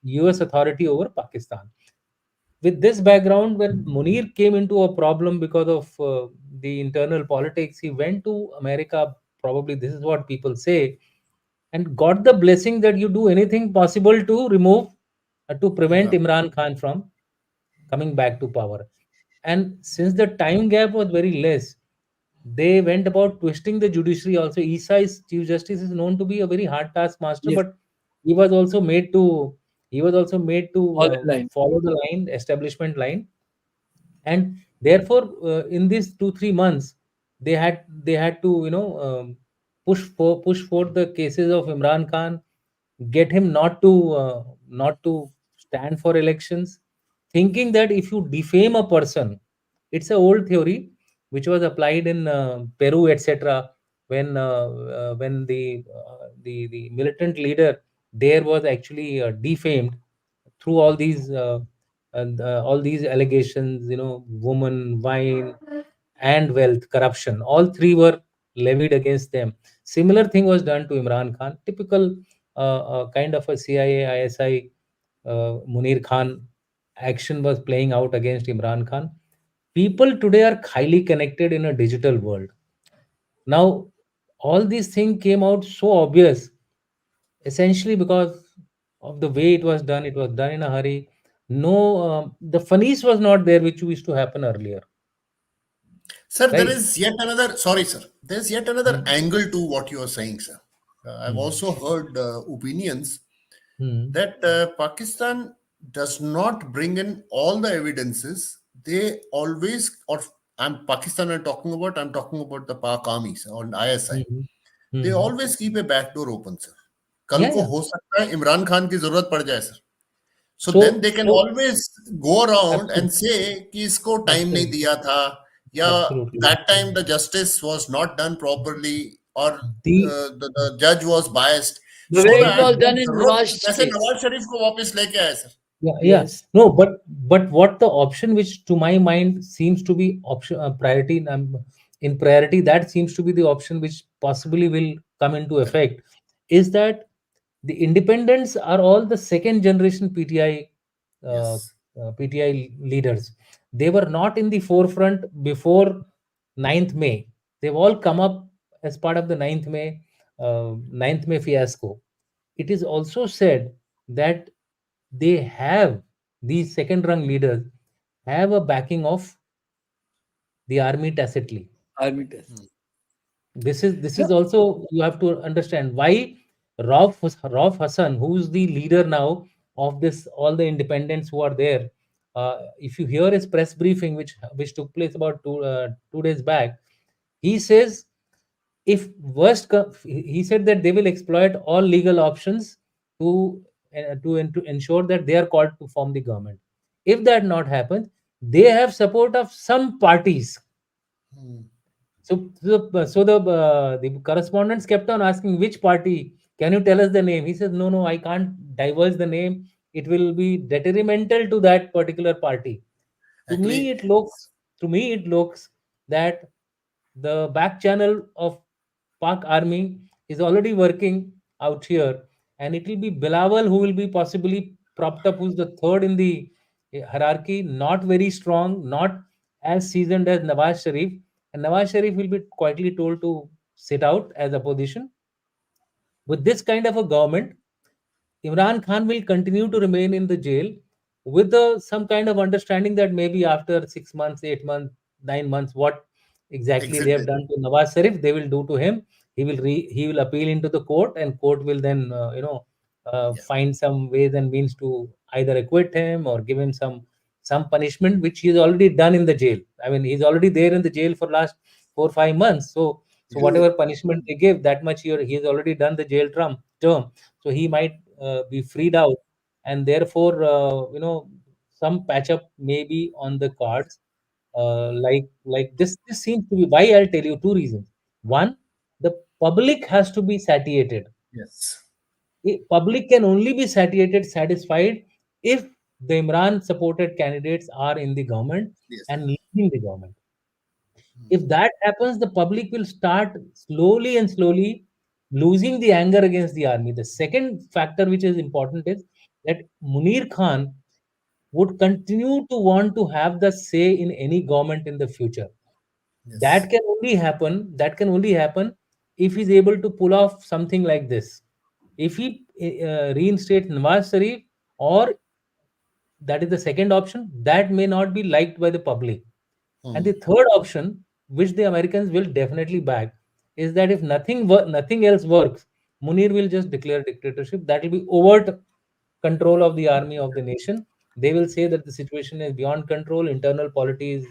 US authority over Pakistan. With this background, when Munir came into a problem because of the internal politics, he went to America. Probably this is what people say, and got the blessing that you do anything possible to to prevent Imran. Imran Khan from coming back to power. And since the time gap was very less, they went about twisting the judiciary also. Isai's Chief Justice is known to be a very hard taskmaster, yes, but he was also made to he was also made to all in line. follow the line, establishment line, and therefore in these 2 3 months they had to push forth the cases of Imran Khan, get him not to stand for elections, thinking that if you defame a person, it's an old theory which was applied in Peru, etc., when the militant leader there was actually defamed through all these allegations, woman, wine, and wealth, corruption. All three were levied against them. Similar thing was done to Imran Khan. Typical kind of a CIA, ISI, Munir Khan action was playing out against Imran Khan. People today are highly connected in a digital world. Now, all these things came out so obvious, essentially because of the way it was done. It was done in a hurry. No, the funnies was not there, which used to happen earlier, Sir, there right? is yet another, sorry, sir, there's yet another Hmm. angle to what you are saying, sir. I've Hmm. also heard opinions Hmm. that Pakistan does not bring in all the evidences. They always, or I'm talking about the Pak armies or ISI. Hmm. They Hmm. always keep a back door open, sir. कल Yeah, को yeah. हो सकता है इमरान खान की जरूरत पड़ जाए sir. So So, then they can so always go around and absolutely, say कि इसको time नहीं absolutely, दिया था, या absolutely. that time the justice was not done properly, or The the judge was biased. The So way it that was done in जरूरत Nawaz's जैसे case. Nawaz Sharif को वापस लेके आए sir. Yeah, yeah. Yes. No, but what the option which to my mind seems to be option priority in priority, that seems to be the option which possibly will come into effect, is that the independents are all the second generation PTI Yes. PTI leaders. They were not in the forefront before 9th May. They've all come up as part of the 9th May fiasco. It is also said that they have, these second rung leaders have a backing of the army tacitly. Army test. This is No, also, you have to understand why Rauf Hassan, who is the leader now of this all the independents who are there. If you hear his press briefing, which took place about 2 days back, he says, if he said that they will exploit all legal options to to ensure that they are called to form the government. If that not happens, they have support of some parties. Hmm. So the correspondents kept on asking, which party? Can you tell us the name? He says, no, no, I can't divulge the name. It will be detrimental to that particular party. To me, Actually, it looks that the back channel of Pak army is already working out here, and it will be Bilawal who will be possibly propped up, who's the third in the hierarchy, not very strong, not as seasoned as Nawaz Sharif, and Nawaz Sharif will be quietly told to sit out as opposition. With this kind of a government, Imran Khan will continue to remain in the jail with some kind of understanding that maybe after 6 months, 8 months, 9 months, what exactly they exit. have done to Nawaz Sharif, they will do to him. He will appeal into the court, and court will then Yeah. find some ways and means to either acquit him or give him some punishment, which he's already done in the jail. I mean, he's already there in the jail for last 4 5 months. So You, whatever punishment they give, that much he has already done the jail term. So he might be freed out, and therefore some patch up may be on the cards. Like this seems to be why. I'll tell you two reasons. One, the public has to be satiated. yes. Public can only be satisfied if the Imran supported candidates are in the government Yes. and leading the government. Hmm. If that happens, the public will start slowly and slowly losing the anger against the army. The second factor which is important is that Munir Khan would continue to want to have the say in any government in the future. Yes. That can only happen if he's able to pull off something like this. If he reinstates Nawaz Sharif, or that is the second option, that may not be liked by the public. And Hmm. the third option, which the Americans will definitely back, is that if nothing else works, Munir will just declare dictatorship. That will be overt control of the army of the nation. They will say that the situation is beyond control. Internal polity is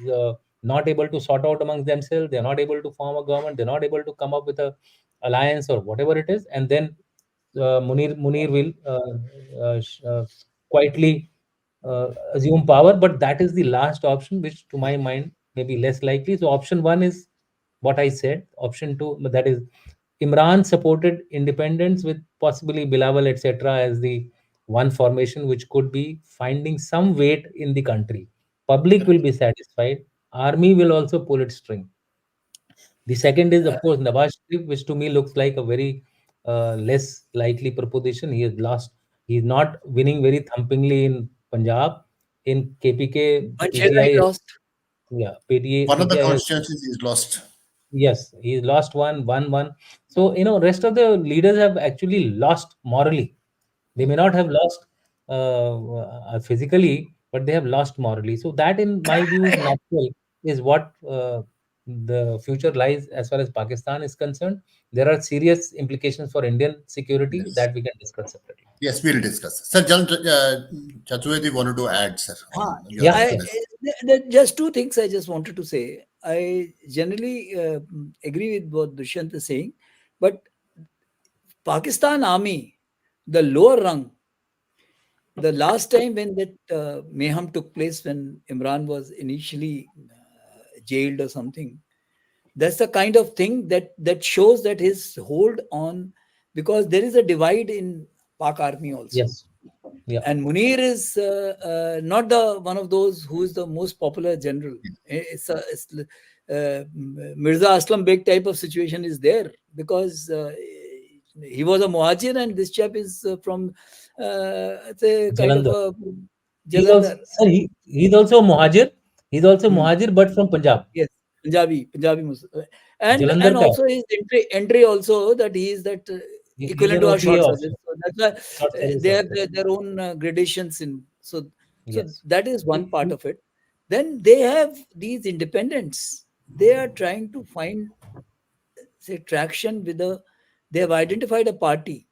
not able to sort out amongst themselves. They are not able to form a government. They're not able to come up with a alliance or whatever it is. And then Munir will quietly assume power. But that is the last option, which to my mind may be less likely. So option one is what I said. Option two, that is Imran supported independence with possibly Bilawal, etc., as the one formation which could be finding some weight in the country. Public will Correct. be satisfied. Army will also pull its string. The second is, Uh, of course, Nawaz Sharif, which to me looks like a very less likely proposition. He has lost. He is not winning very thumpingly in Punjab. In KPK, but Chennai PTI, lost. yeah, PTA, one of the PTI has, constituencies is lost. yes, he's lost one. So, rest of the leaders have actually lost morally. They may not have lost physically, but they have lost morally. So that, in my view, is natural. Is what the future lies as far as Pakistan is concerned. There are serious implications for Indian security Yes. that we can discuss separately. Yes, we'll discuss. Sir, Chaturvedi wanted to add, sir, Huh. on your Yeah, I, yeah. this. just two things I just wanted to say. I generally agree with what Dushyant is saying, but Pakistan army the lower rung, the last time when that mayhem took place, when Imran was initially jailed or something, that's the kind of thing that shows that his hold on, because there is a divide in Pak army also. Yes. Yeah. And Munir is not the one of those who is the most popular general. It's Mirza Aslam Beg type of situation is there, because he was a Muhajir, and this chap is from it's a kind of Jalandhar. a He's also, Jalandhar. sir, he's also a Muhajir. He's also Hmm. Muhajir, but from Punjab. Yes, Punjabi Muslim. Jalandhar And ka. also his entry also, that he is that He's equivalent an to our OCA short service. officer. So that's why Short service they have officer. their own gradations in. So Yes. that is one part He- of it. Then they have these independents. They are trying to find, say, traction with a. They have identified a party,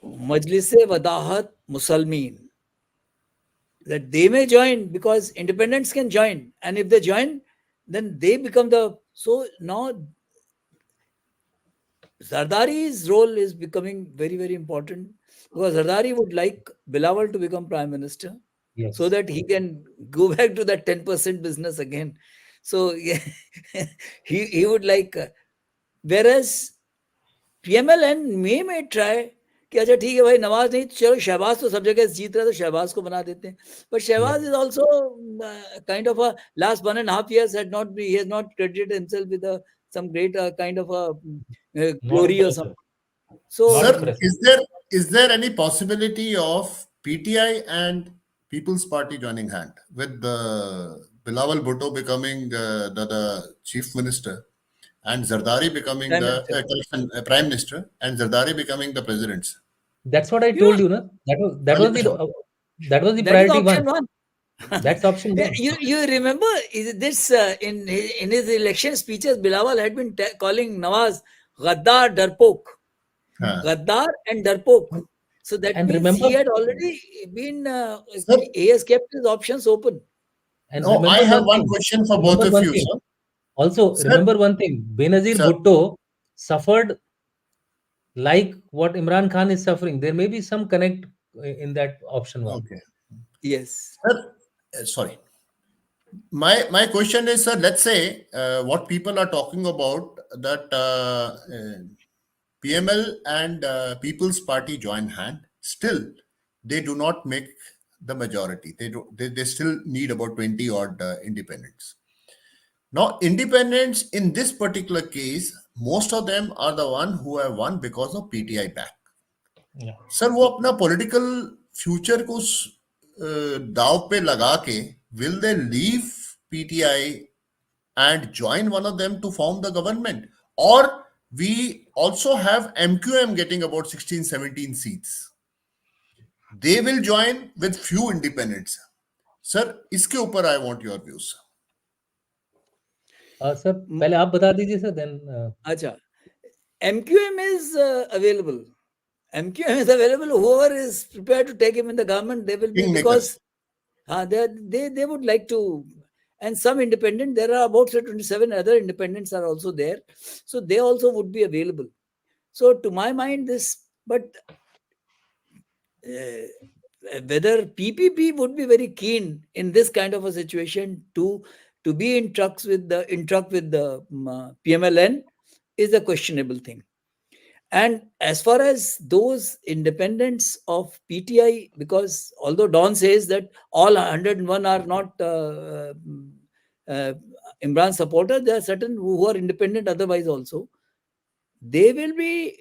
Majlis-e Wadahat Musalmin, that they may join, because independents can join, and if they join, then they become the. So now Zardari's role is becoming very, very important, because Zardari would like Bilawal to become prime minister, so Yes. that he can go back to that 10% business again. So yeah, he would like, whereas PMLN may try कि अच्छा ठीक है भाई, नवाज नहीं, चलो शहबाज तो सब जगह जीत रहा है, तो शहबाज को बना देते हैं. But Yeah. Shehbaz is also kind of a last 1.5 years he has not credited himself with some great kind of a Not glory or impressive. something. So Not Sir, impressive. is there any possibility of PTI and People's Party joining hand with the Bilawal Bhutto becoming the chief minister and Zardari becoming prime the minister, prime minister and Zardari becoming the president? That's what I you know, told you, na? That was the that is priority one. option one. That's option one. You remember this in his election speeches, Bilawal had been calling Nawaz Gaddar Darpok. Huh. Gaddar and Darpok. So that And means remember, he had already been, Sir, he has kept his options open. and no, I remember have one one thing. question for both Remember of one you, thing. sir. Also, Sir, remember one thing. Benazir sir, Bhutto suffered like what Imran Khan is suffering. There may be some connect in that option one. okay. Yes. Sir, sorry. My question is, sir, let's say what people are talking about that PML and People's Party join hand. Still, they do not make the majority. They still need about 20 odd independents. Now, independents in this particular case, most of them are the one who have won because of PTI back. Yeah. Sir वो अपना political future को दाव पे लगा के will they leave PTI and join one of them to form the government, or we also have MQM getting about 16-17 seats, they will join with few independents. Sir, इसके ऊपर I want your views. Sir, पहले आप बता दीजिए sir, then Acha. MQM is available. MQM is available. Whoever is prepared to take him in the government, they will be, Kingmakers. because they would like to. And some independent, there are about 27 other independents are also there. So they also would be available. So to my mind, but whether PPP would be very keen in this kind of a situation to be in truck with the PMLN is a questionable thing. And as far as those independents of PTI, because although Don says that all 101 are not uh, Imran supporters, there are certain who are independent otherwise also. They will be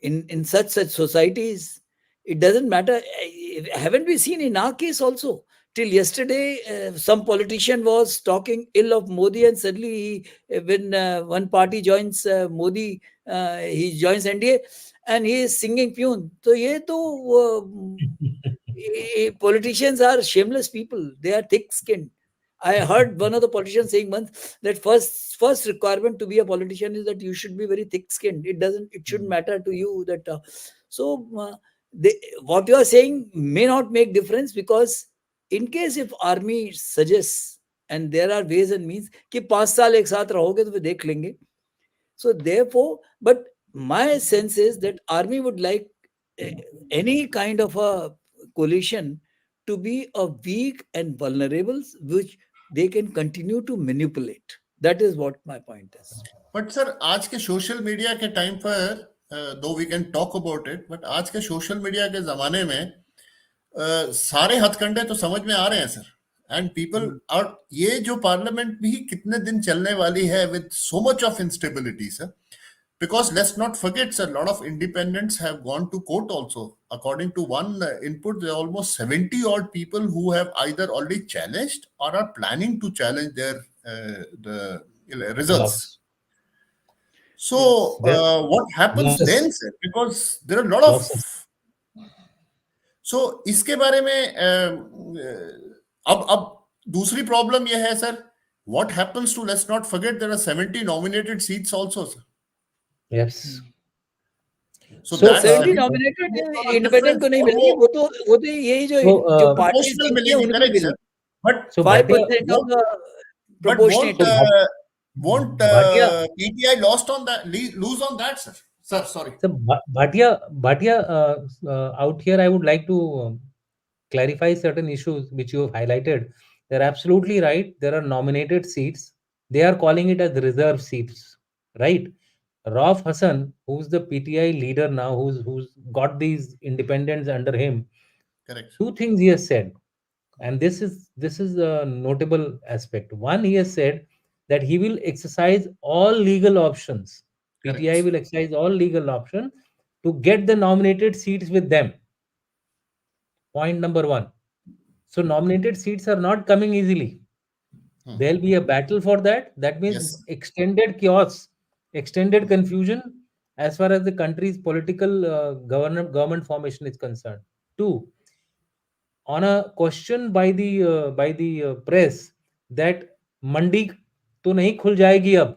in such societies. It doesn't matter. Haven't we seen in our case also? Till yesterday, some politician was talking ill of Modi, and suddenly, when one party joins Modi, he joins NDA, and he is singing tune. So, politicians are shameless people. They are thick-skinned. I heard one of the politicians saying once that first requirement to be a politician is that you should be very thick-skinned. It shouldn't matter to you that. What you are saying may not make difference, because in case if army suggests, and there are ways and means कि 5 साल एक साथ रहोगे तो फिर देख लेंगे. So therefore, but my sense is that army would like any kind of a coalition to be a weak and vulnerable, which they can continue to manipulate. That is what my point is. But sir आज के social media के time पर though we can talk about it, but आज के social media के जमाने में सारे हथकंडे तो समझ में आ रहे हैं सर, एंड पीपल और ये जो पार्लियामेंट भी कितने दिन चलने वाली है with so much of instability sir, because let's not forget sir, a lot of independents have gone to court also. According to one input, there are almost 70 odd people who have either already challenged or are planning to challenge their the results. Lots. So what happens Lots. then sir, because there are a lot of Lots. so इसके बारे में अब दूसरी problem ये है sir, what happens to, let's not forget there are 70 nominated seats also sir. Yes. So, So, that's 70 a nominated difference. Independent को नहीं मिलेगी, वो तो यही जो So, जो पार्टी Proportional मिलेगी, correct sir. But so 5% Bhatia, of the but proportionate. won't Bhatia, PTI lost on that, lose on that sir? Sir, sorry. so Bhatia, out here I would like to clarify certain issues which you have highlighted. They're absolutely right. There are nominated seats. They are calling it as reserve seats, right? Rauf Hassan, who's the PTI leader now, who's got these independents under him, Correct. two things he has said, and this is a notable aspect. One, he has said that he will exercise all legal options. PTI Correct. will exercise all legal options to get the nominated seats with them. Point number one. So nominated seats are not coming easily. There'll be a battle for that. That means Yes. extended chaos, extended confusion as far as the country's political government formation is concerned. Two, on a question by the press that मंडी तो नहीं खुल जाएगी अब,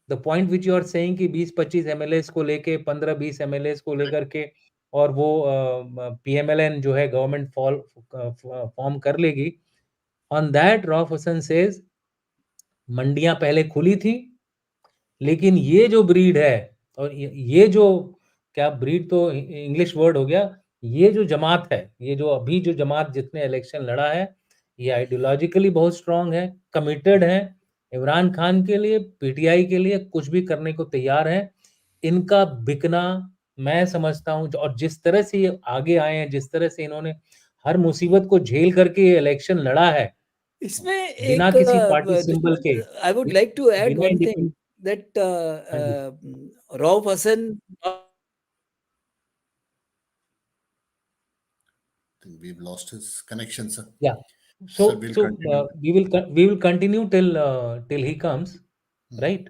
the point which you are saying कि 20-25 MLAs को लेके 15-20 MLAs को लेकर के और वो PMLN जो है गवर्नमेंट फॉर्म कर लेगी, on that Rauf Hassan says मंडियां पहले खुली थी, लेकिन ये जो ब्रीड है और ये जो क्या ब्रीड तो इंग्लिश वर्ड हो गया, ये जो जमात है, ये जो अभी जो जमात जितने इलेक्शन लड़ा है, ये आइडियोलॉजिकली बहुत स्ट्रांग है, कमिटेड है इमरान खान के लिए, पीटीआई के लिए कुछ भी करने को तैयार है. इनका बिकना मैं समझता हूं, और जिस तरह से ये आगे आए हैं, जिस तरह से इन्होंने हर मुसीबत को झेल करके ये इलेक्शन लड़ा है इसमें बिना एक किसी पार्टी सिंबल के, I would like to add बिना one thing independent. that Rauf Hassan I think we've lost his connection sir. Yeah. Sir, So we'll so continue. we will continue till he comes, right?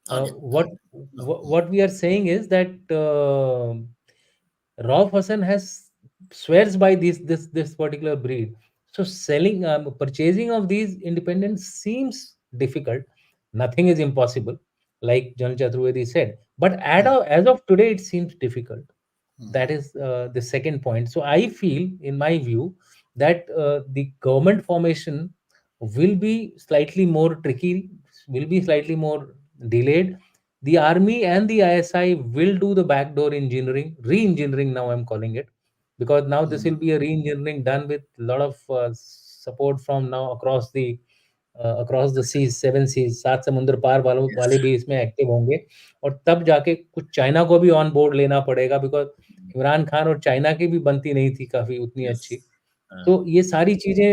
Okay. What we are saying is that Rauf Hassan has swears by this particular breed. So selling purchasing of these independents seems difficult. Nothing is impossible, like Jan Chaturvedi said. But as of today, it seems difficult. That is the second point. So I feel, in my view, that the government formation will be slightly more tricky, will be slightly more delayed. The army and the ISI will do the backdoor engineering, re-engineering now I'm calling it, because now this will be a re-engineering done with a lot of support from now across the seas, 7 seas, 7 समुद्र पार वाले भी इसमें active होंगे, और तब जाके कुछ China को भी ऑन बोर्ड लेना पड़ेगा, बिकॉज इमरान खान और चाइना की भी बनती नहीं थी काफी उतनी अच्छी. तो ये सारी चीजें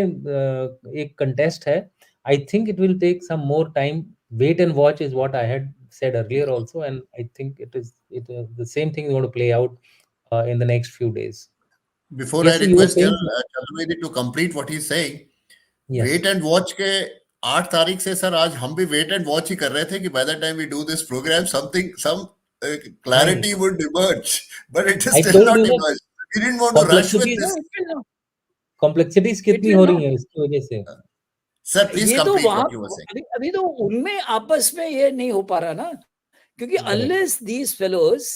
एक कंटेस्ट है. I think it will take some more time. Wait and watch is what I had said earlier also, and I think the same thing is going to play out in the next few days. Before Yes, I so you were request saying, Chaturvedi to complete what he's saying, yes, wait and watch के 8 तारीख से sir आज हम भी wait and watch ही कर रहे थे कि by the time we do this program some clarity would emerge, but it is I still told not you that emerged. We didn't want to rush with complexities this. complexities कितनी हो रही हैं इसकी वजह से. Sir, please ये तो complete वहां what you were saying. अभी तो उनमें आपस में ये नहीं हो पा रहा ना, क्योंकि unless these fellows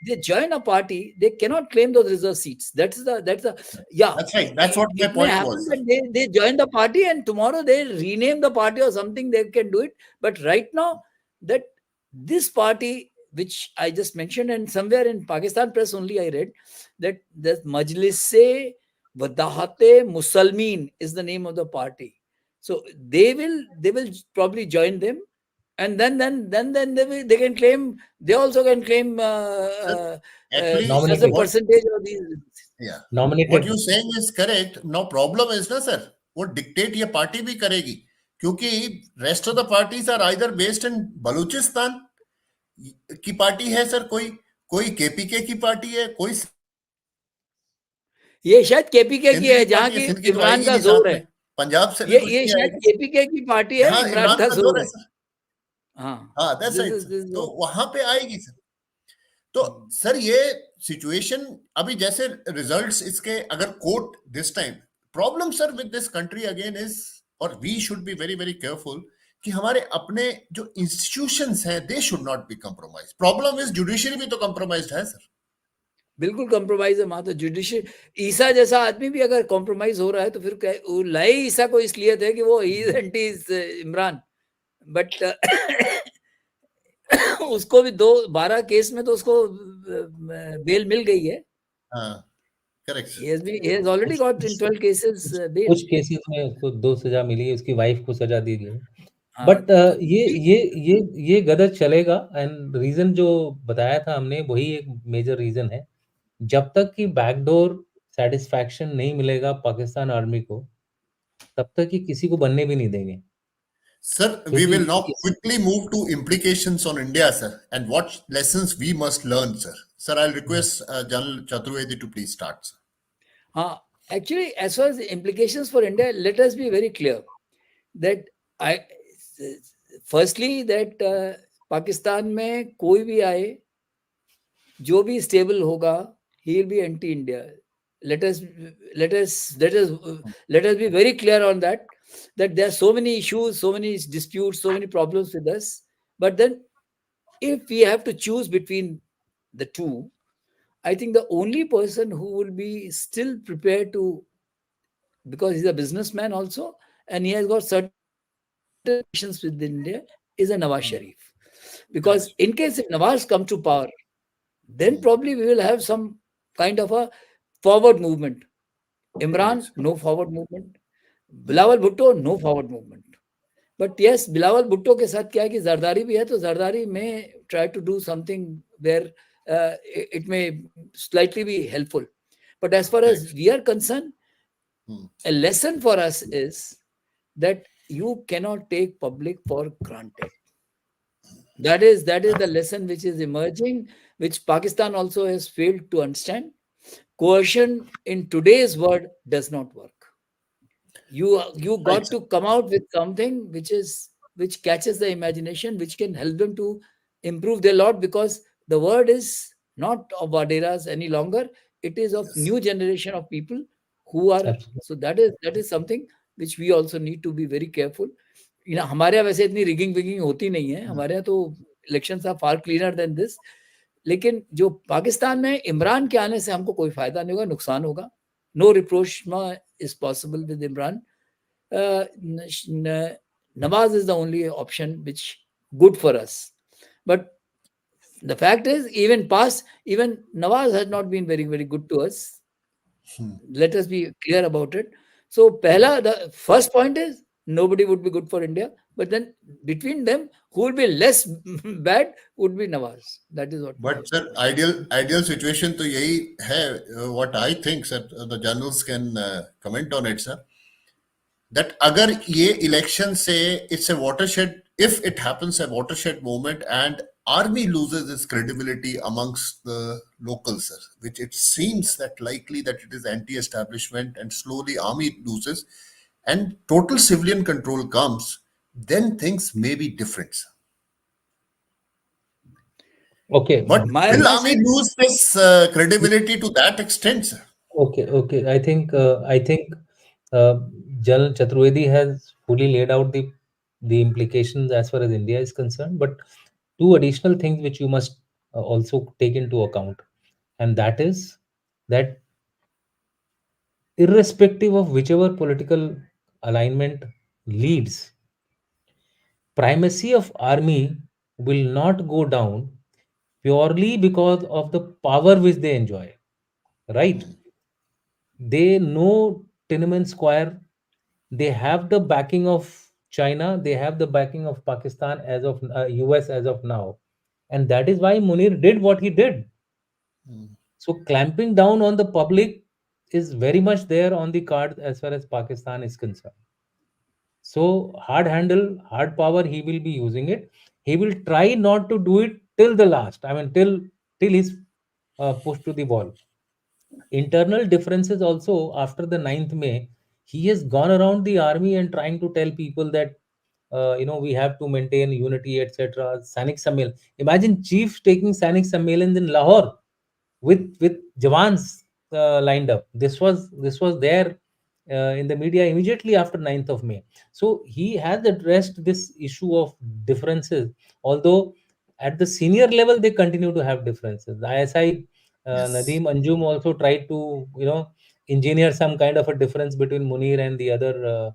they join a party, they cannot claim those reserve seats. That's the yeah. That's right. That's what my It may point happen was. that they join the party and tomorrow they rename the party or something. They can do it, but right now that this party which I just mentioned, and somewhere in Pakistan press only I read that the Majlis-e Wadahate Musalmin is the name of the party. So they will probably join them, and then they can claim, they also can claim Sir, actually, certain Nominated. what, percentage of these. yeah, what you Nominated. saying is correct. No problem is ना sir, वो dictate ये party भी करेगी, क्योंकि rest of the parties are either based in Balochistan की party है sir, कोई कोई केपीके की पार्टी है, कोई ये शायद केपीके की सिंध है, की जहां पार्टी है, की सिंध की तो इमरान आएगी का नहीं जोर साथ है। में, पंजाब से भी कुछ ये नहीं शायद आएगी, केपीके की पार्टी है, जहाँ इमरान इमरान का का जोर जोर है है। सर। हाँ, हाँ, that's this right is sir, this. तो वहां पे आएगी सर। तो सर ये सिचुएशन अभी जैसे रिजल्ट्स इसके अगर court this time, problem sir with this country again is, और we should be very very careful कि हमारे अपने जो इंस्टीट्यूशंस हैं they should not be compromise. Problem is judiciary भी तो कंप्रोमाइज्ड है सर। बिल्कुल कॉम्प्रोमाइज है वहां तो। जुडिशियल ईसा जैसा आदमी भी अगर कॉम्प्रोमाइज हो रहा है तो फिर वो लाए ईसा को इसलिए थे कि वो he is anti Imran, but उसको भी 12 केस में तो उसको बेल मिल गई है। हाँ, correct he sir. has been he has already कुछ got in 12 cases कुछ bail। कुछ केसेस में उसको 2 सजा मिली है, उसकी वाइफ को सजा दी गई है। हाँ, बट तो ये ये ये ये गदर चलेगा, एंड रीजन जो बताया था हमने वही एक मेजर रीजन है। जब तक कि बैकडोर सेटिस्फैक्शन नहीं मिलेगा पाकिस्तान आर्मी को, तब तक कि किसी को बनने भी नहीं देंगे, Sir, we क्योंकि will now इस quickly move to implications on India, sir, and what lessons we must learn, sir. Sir, I'll request General Chaturvedi to please start, sir. हाँ, actually as far as the implications for India, let us be very clear that I firstly that Pakistan में कोई भी आए, जो भी stable होगा, he will be anti India. let us let us let us let us be very clear on that there are so many issues, so many disputes, so many problems with us, but then if we have to choose between the two, I think the only person who will be still prepared to, because he's a businessman also and he has got certain relations with India, is a Nawaz Sharif. Because Correct. in case if Nawaz come to power, then probably we will have some kind of a forward movement. Correct, Imran, sir. no forward movement. Bilawal Bhutto, no forward movement. But yes, Bilawal Bhutto के साथ क्या है कि जरदारी भी है, तो जरदारी में try to do something where it may slightly be helpful. But as far as Correct. We are concern, a lesson for us is that you cannot take public for granted. That is the lesson which is emerging, which Pakistan also has failed to understand. Coercion in today's world does not work. You Right, got sir. to come out with something which catches the imagination, which can help them to improve their lot, because the word is not of Vaderas any longer. It is of Yes. new generation of people who are, absolutely so that is something which we also need to be very careful. हमारे यहाँ वैसे इतनी rigging विगिंग होती नहीं है, हमारे यहाँ तो elections are far cleaner than this. लेकिन जो पाकिस्तान में इमरान के आने से हमको कोई फायदा नहीं होगा, नुकसान होगा. No rapprochement is possible with Imran. Nawaz is the only option which good for us. But the fact is, even past, even Nawaz has not been very, very good to us. Let us be clear about it. So, the first point is nobody would be good for India. But then between them, who will be less bad would be Nawaz. That is what. But sir, ideal situation तो यही है. What I think, sir, the journals can comment on it, sir. That अगर ये election से it's a watershed, if it happens a watershed moment and army loses its credibility amongst the locals, sir, which it seems that likely that it is anti-establishment and slowly army loses and total civilian control comes, then things may be different, sir. okay But My will my army sense, lose this credibility to that extent, sir? okay I think uh, General Chaturvedi has fully laid out the implications as far as India is concerned, but two additional things which you must also take into account, and that is that irrespective of whichever political alignment leads, primacy of army will not go down purely because of the power which they enjoy, right? Hmm. They know Tiananmen Square. They have the backing of China. They have the backing of Pakistan as of US as of now, and that is why Munir did what he did. Hmm. So clamping down on the public is very much there on the card as far as Pakistan is concerned. So hard handle, hard power, he will be using it. He will try not to do it till the last. I mean, till he's pushed to the wall. Internal differences also after the 9th May, he has gone around the army and trying to tell people that we have to maintain unity, etc. Sainik Sammel. Imagine chief taking Sainik Sammelans in Lahore with Jawans lined up. This was there in the media immediately after 9th of May. So he has addressed this issue of differences, although at the senior level they continue to have differences. The ISI Yes. Nadeem Anjum also tried to engineer some kind of a difference between Munir and the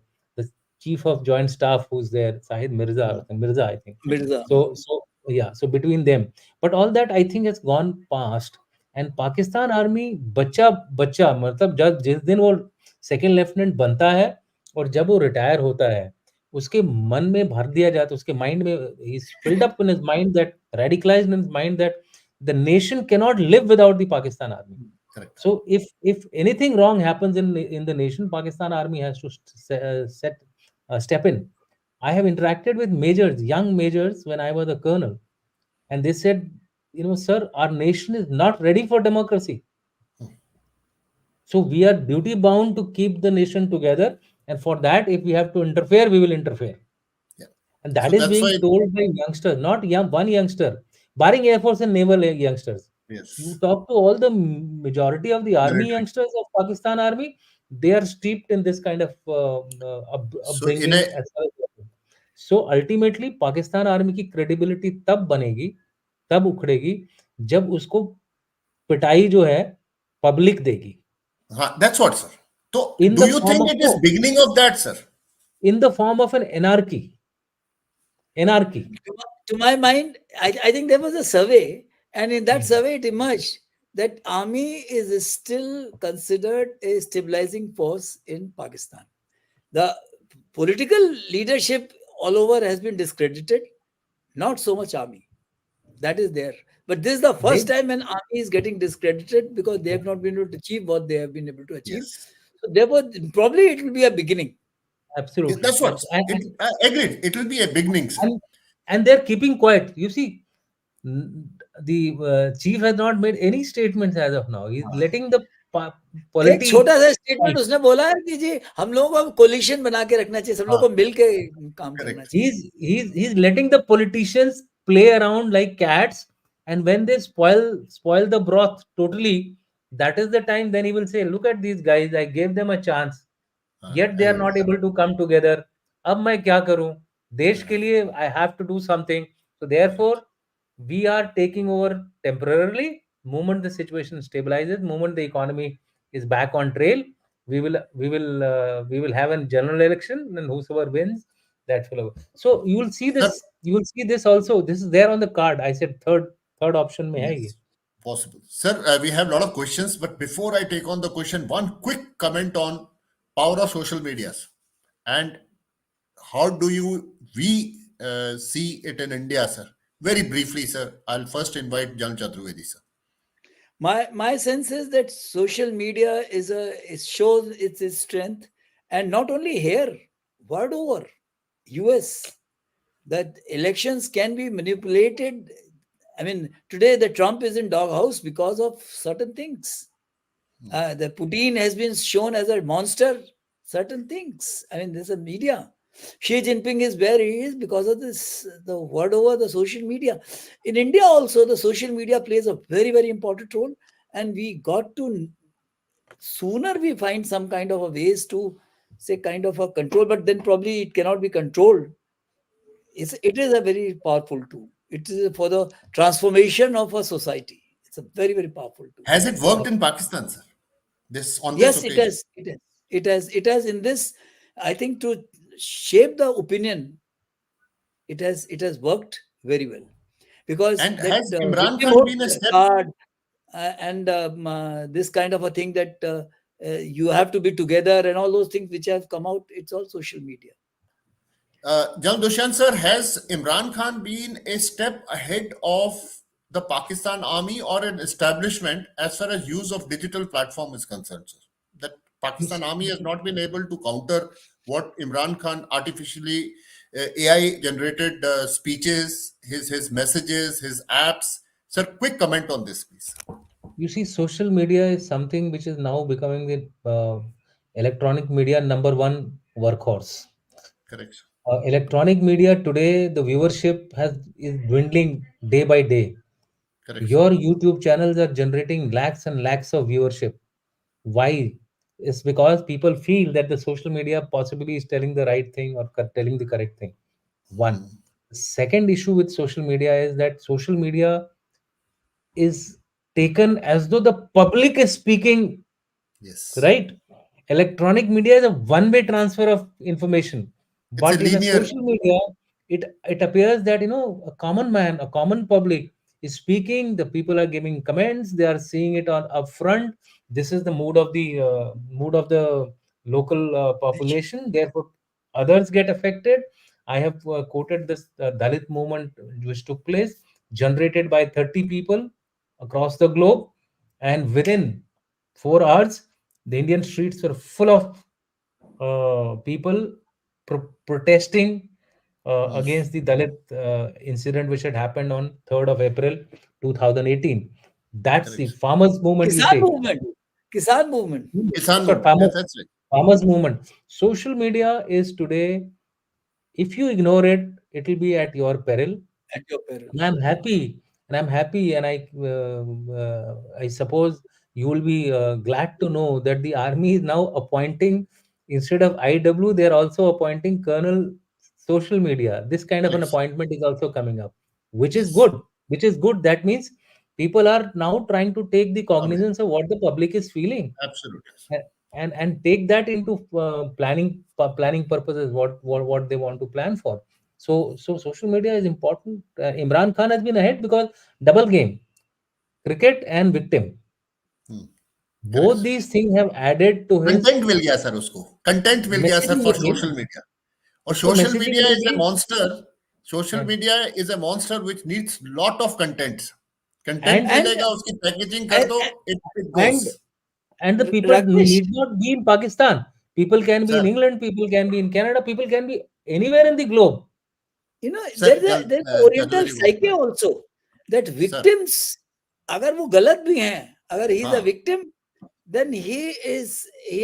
chief of joint staff who's there, Sahid Mirza, I think. Mirza. So yeah, so between them, but all that I think has gone past. And Pakistan army बच्चा बच्चा मतलब जब जिस दिन वो second lieutenant बनता है और जब वो रिटायर होता है उसके मन में भर दिया जाता है उसके माइंड में he is filled up in his mind that radicalised in his mind that the nation can not live without the Pakistan army Correct. so if anything wrong happens in the nation Pakistan army has to step in. I have interacted with majors, young majors, when I was a colonel, and they said, sir, our nation is not ready for democracy. So we are duty bound to keep the nation together. And for that, if we have to interfere, we will interfere. Yeah. And So that is that's why. being told by youngsters, not one youngster, barring Air Force and Naval youngsters. You Yes. talk to all the majority of the army Military. youngsters of Pakistan army, they are steeped in this kind of So in a upbringing. So ultimately, Pakistan army की credibility तब बनेगी, तब उखड़ेगी, जब उसको पिटाई जो है public देगी that's what, sir. So in do the you form think of it is beginning of that, sir? an anarchy. To my mind, I think there was a survey, and in that survey, it emerged that army is still considered a stabilizing force in Pakistan. The political leadership all over has been discredited, not so much army. That is there. But this is the They first time an army is getting discredited because they have not been able to achieve what they have been able to achieve. Yes. So therefore, probably it will be a beginning. absolutely That's what. Agreed. It will be a beginning, sir. and, and they're keeping quiet. You see, the chief has not made any statements as of now. He's letting the एक polity छोटा सा statement fight. उसने बोला है कि जी हम लोगों को अब कोलिशन बना के रखना चाहिए सब लोग Ah, को मिल के काम करना correct. चाहिए He's letting the politicians play around like cats, and when they spoil the broth totally, that is the time then he will say, look at these guys, I gave them a chance, yet they are And not able to come together. अब मैं क्या करूं, देश के लिए I have to do something. So therefore we are taking over temporarily. Moment the situation stabilizes, moment the economy is back on trail, we will have a general election, and whosoever wins, that will. So you will see sir, this. You will see this also. This is there on the card. I said third option में है ये. yes, possible. Sir, we have a lot of questions, but before I take on the question, one quick comment on power of social medias and how do we see it in India, sir? Very briefly, sir. I'll first invite Jan Chaturvedi, sir. my sense is that social media it shows its strength, and not only here, world over, US, that elections can be manipulated. I mean, today the Trump is in doghouse because of certain things. The Putin has been shown as a monster. Certain things. I mean, there's a media. Xi Jinping is where he is because of this. The word over the social media. In India also, the social media plays a very very important role, and we got to sooner we find some kind of a ways to say kind of a control, but then probably it cannot be controlled. It is a very powerful tool. It is for the transformation of a society. It's a very very powerful tool. Has it worked in Pakistan, sir? On this Yes, it occasion? has. It has. It has in this. I think to shape the opinion, it has worked very well. because And that has Imran Khan victimhood been a step? card and this kind of a thing that you have to be together and all those things which have come out, it's all social media. Jan Dushan sir, has Imran Khan been a step ahead of the Pakistan army or an establishment as far as use of digital platform is concerned, sir? That You Pakistan see, army has not been able to counter what Imran Khan artificially AI generated speeches, his messages, his apps. Sir, quick comment on this, please. you see, social media is something which is now becoming the electronic media number one workhorse. Correct, sir. Electronic media today, the viewership has is dwindling day by day. Correct, sir. Your YouTube channels are generating lakhs and lakhs of viewership. Why? It's because people feel that the social media possibly is telling the right thing or telling the correct thing. One. Hmm. The second issue with social media is that social media is taken as though the public is speaking, Yes. right? Electronic media is a one way transfer of information, It's a but in a linear. social media it appears that, you know, a common man, a common public is speaking, the people are giving comments, they are seeing it on upfront. This is the mood of the local population, therefore others get affected. I have quoted this Dalit movement which took place, generated by 30 people across the globe, and within 4 hours the Indian streets were full of people protesting Hmm. against the Dalit incident which had happened on 3rd of April 2018. That's the Correct. farmers movement you Kisan take. movement, Kisan movement. Kisan That's what movement. Yes, that's right. farmers movement. Social media is today, if you ignore it, it will be at your peril. At your peril. And I'm happy, and I suppose you will be glad to know that the army is now appointing, instead of IW, they are also appointing Colonel Social Media. This kind of an Correct. appointment is also coming up, which is Yes. good. Which is good. That means people are now trying to take the Aware. cognizance of what the public is feeling, Absolutely. and take that into planning purposes, what they want to plan for. So social media is important. Imran Khan has been ahead because double game, cricket and victim, Hmm. Correct, both sir. these things have added to his content मिल गया sir उसको content मिल गया sir messaging for मिल गई social ना, media और उसको social messaging media mill is a गई। मॉन्स्टर सोशल हाँ, media is a monster which needs lot of contents content and and मिलेगा उसकी पैकेजिंग कर and दो it goes and and the people Rakesh, need not be in Pakistan. People can be in sir England, people can be in Canada, people can be anywhere in the globe. Sir there's a oriental जादूगरी बोल psyche also, that sir victims, अगर वो गलत भी हैं, अगर he is a हाँ victim, then he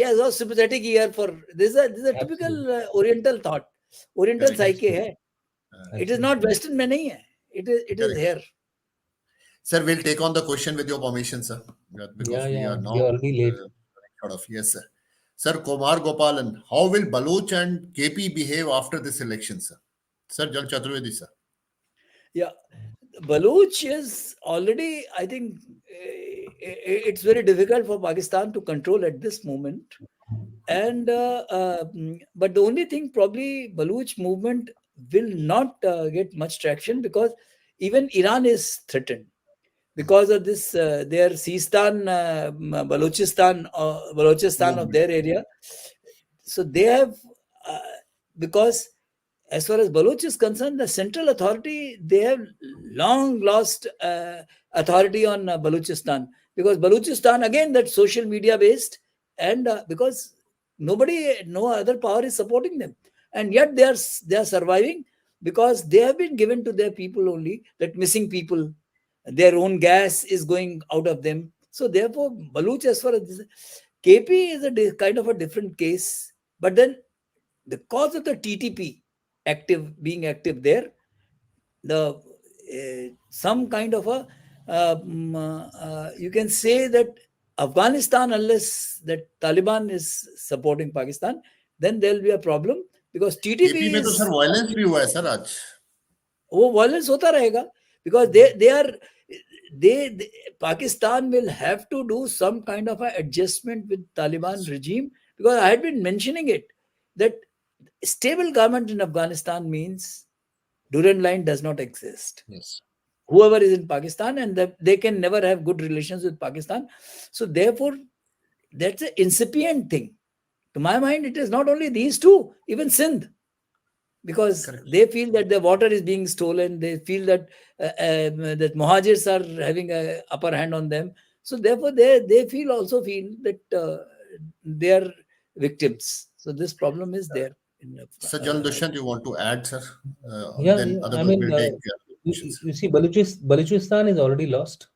has a sympathetic ear for this is a Absolutely, typical oriental thought, oriental correct psyche absolutely, है. It is not absolutely. western में नहीं है, it is correct here. Sir will take on the question with your permission sir Yeah, because we yeah, are we now are already late. short of yes sir sir Kumar Gopalan how will Baloch and KP behave after this election sir Jal Chaturvedi sir Yeah, Baloch is already, I think, it's very difficult for Pakistan to control at this moment. And but the only thing, probably Baloch movement will not get much traction, because even Iran is threatened because of this their Sistan, Balochistan of movement their area. So they have, uh, because as far as Baloch is concerned, the central authority, they have long lost authority on Balochistan, because Balochistan, again, that's social media based, and because no other power is supporting them, and yet they are surviving, because they have been given to their people only, that missing people, their own gas is going out of them. So therefore, Baloch, as far as this, KP is a kind of a different case, but then because of the TTP being active there, the some kind of a you can say that Afghanistan, unless that Taliban is supporting Pakistan, then there will be a problem, because KP TTP में तो sir is, violence भी हुआ है sir आज वो violence होता रहेगा, because they are they Pakistan will have to do some kind of a adjustment with Taliban regime, because I had been mentioning it, that stable government in Afghanistan means Durand line does not exist. yes whoever is in Pakistan, and they can never have good relations with Pakistan. So therefore, that's an incipient thing. To my mind, it is not only these two, even Sindh, because Correct. they feel that their water is being stolen. They feel that that Muhajirs are having a upper hand on them. So therefore, they feel that they are victims. So this problem is there. In, Sir Jan Dushyant, you want to add, sir? Yeah, Then yeah. I otherwise mean, we'll take questions. you see, Balochistan is already lost.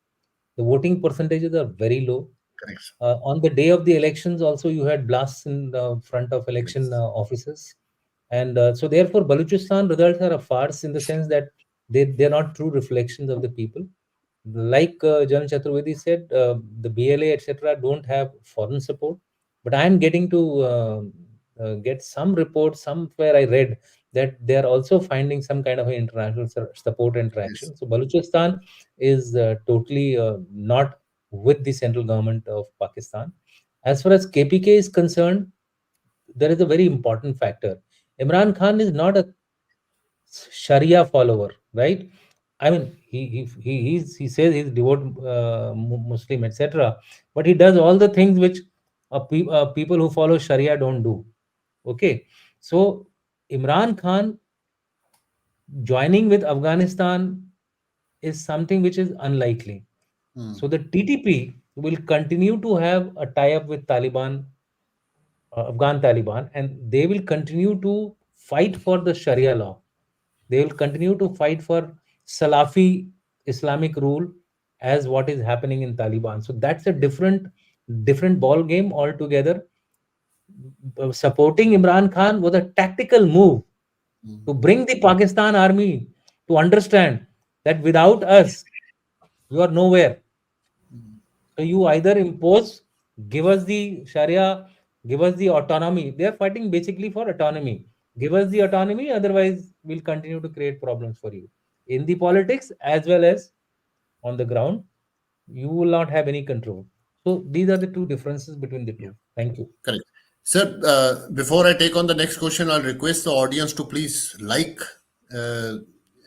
The voting percentages are very low. Correct. On the day of the elections, also you had blasts in the front of election Correct. offices, and so therefore Balochistan results are a farce in the sense that they're not true reflections of the people. Like Jan Chaturvedi said, the BLA etc. don't have foreign support, but I am getting to get some reports somewhere I read that they are also finding some kind of an international support and Yes. traction. So Balochistan is totally not with the central government of Pakistan. As far as KPK is concerned, there is a very important factor. Imran Khan is not a Sharia follower, right? I mean, he says he's devout Muslim, etc. But he does all the things which people who follow Sharia don't do. Okay, so Imran Khan joining with Afghanistan is something which is unlikely. Hmm. So the TTP will continue to have a tie-up with Taliban, Afghan Taliban, and they will continue to fight for the Sharia law. They will continue to fight for Salafi Islamic rule as what is happening in Taliban. So that's a different ball game altogether. Supporting Imran Khan was a tactical move Hmm. to bring the Pakistan army to understand that without us, you are nowhere. Hmm. So you either impose, give us the Sharia, give us the autonomy. They are fighting basically for autonomy. Give us the autonomy, otherwise we'll continue to create problems for you in the politics as well as on the ground. You will not have any control. So these are the two differences between the two. Thank you. Correct. Sir, before I take on the next question, I'll request the audience to please like uh,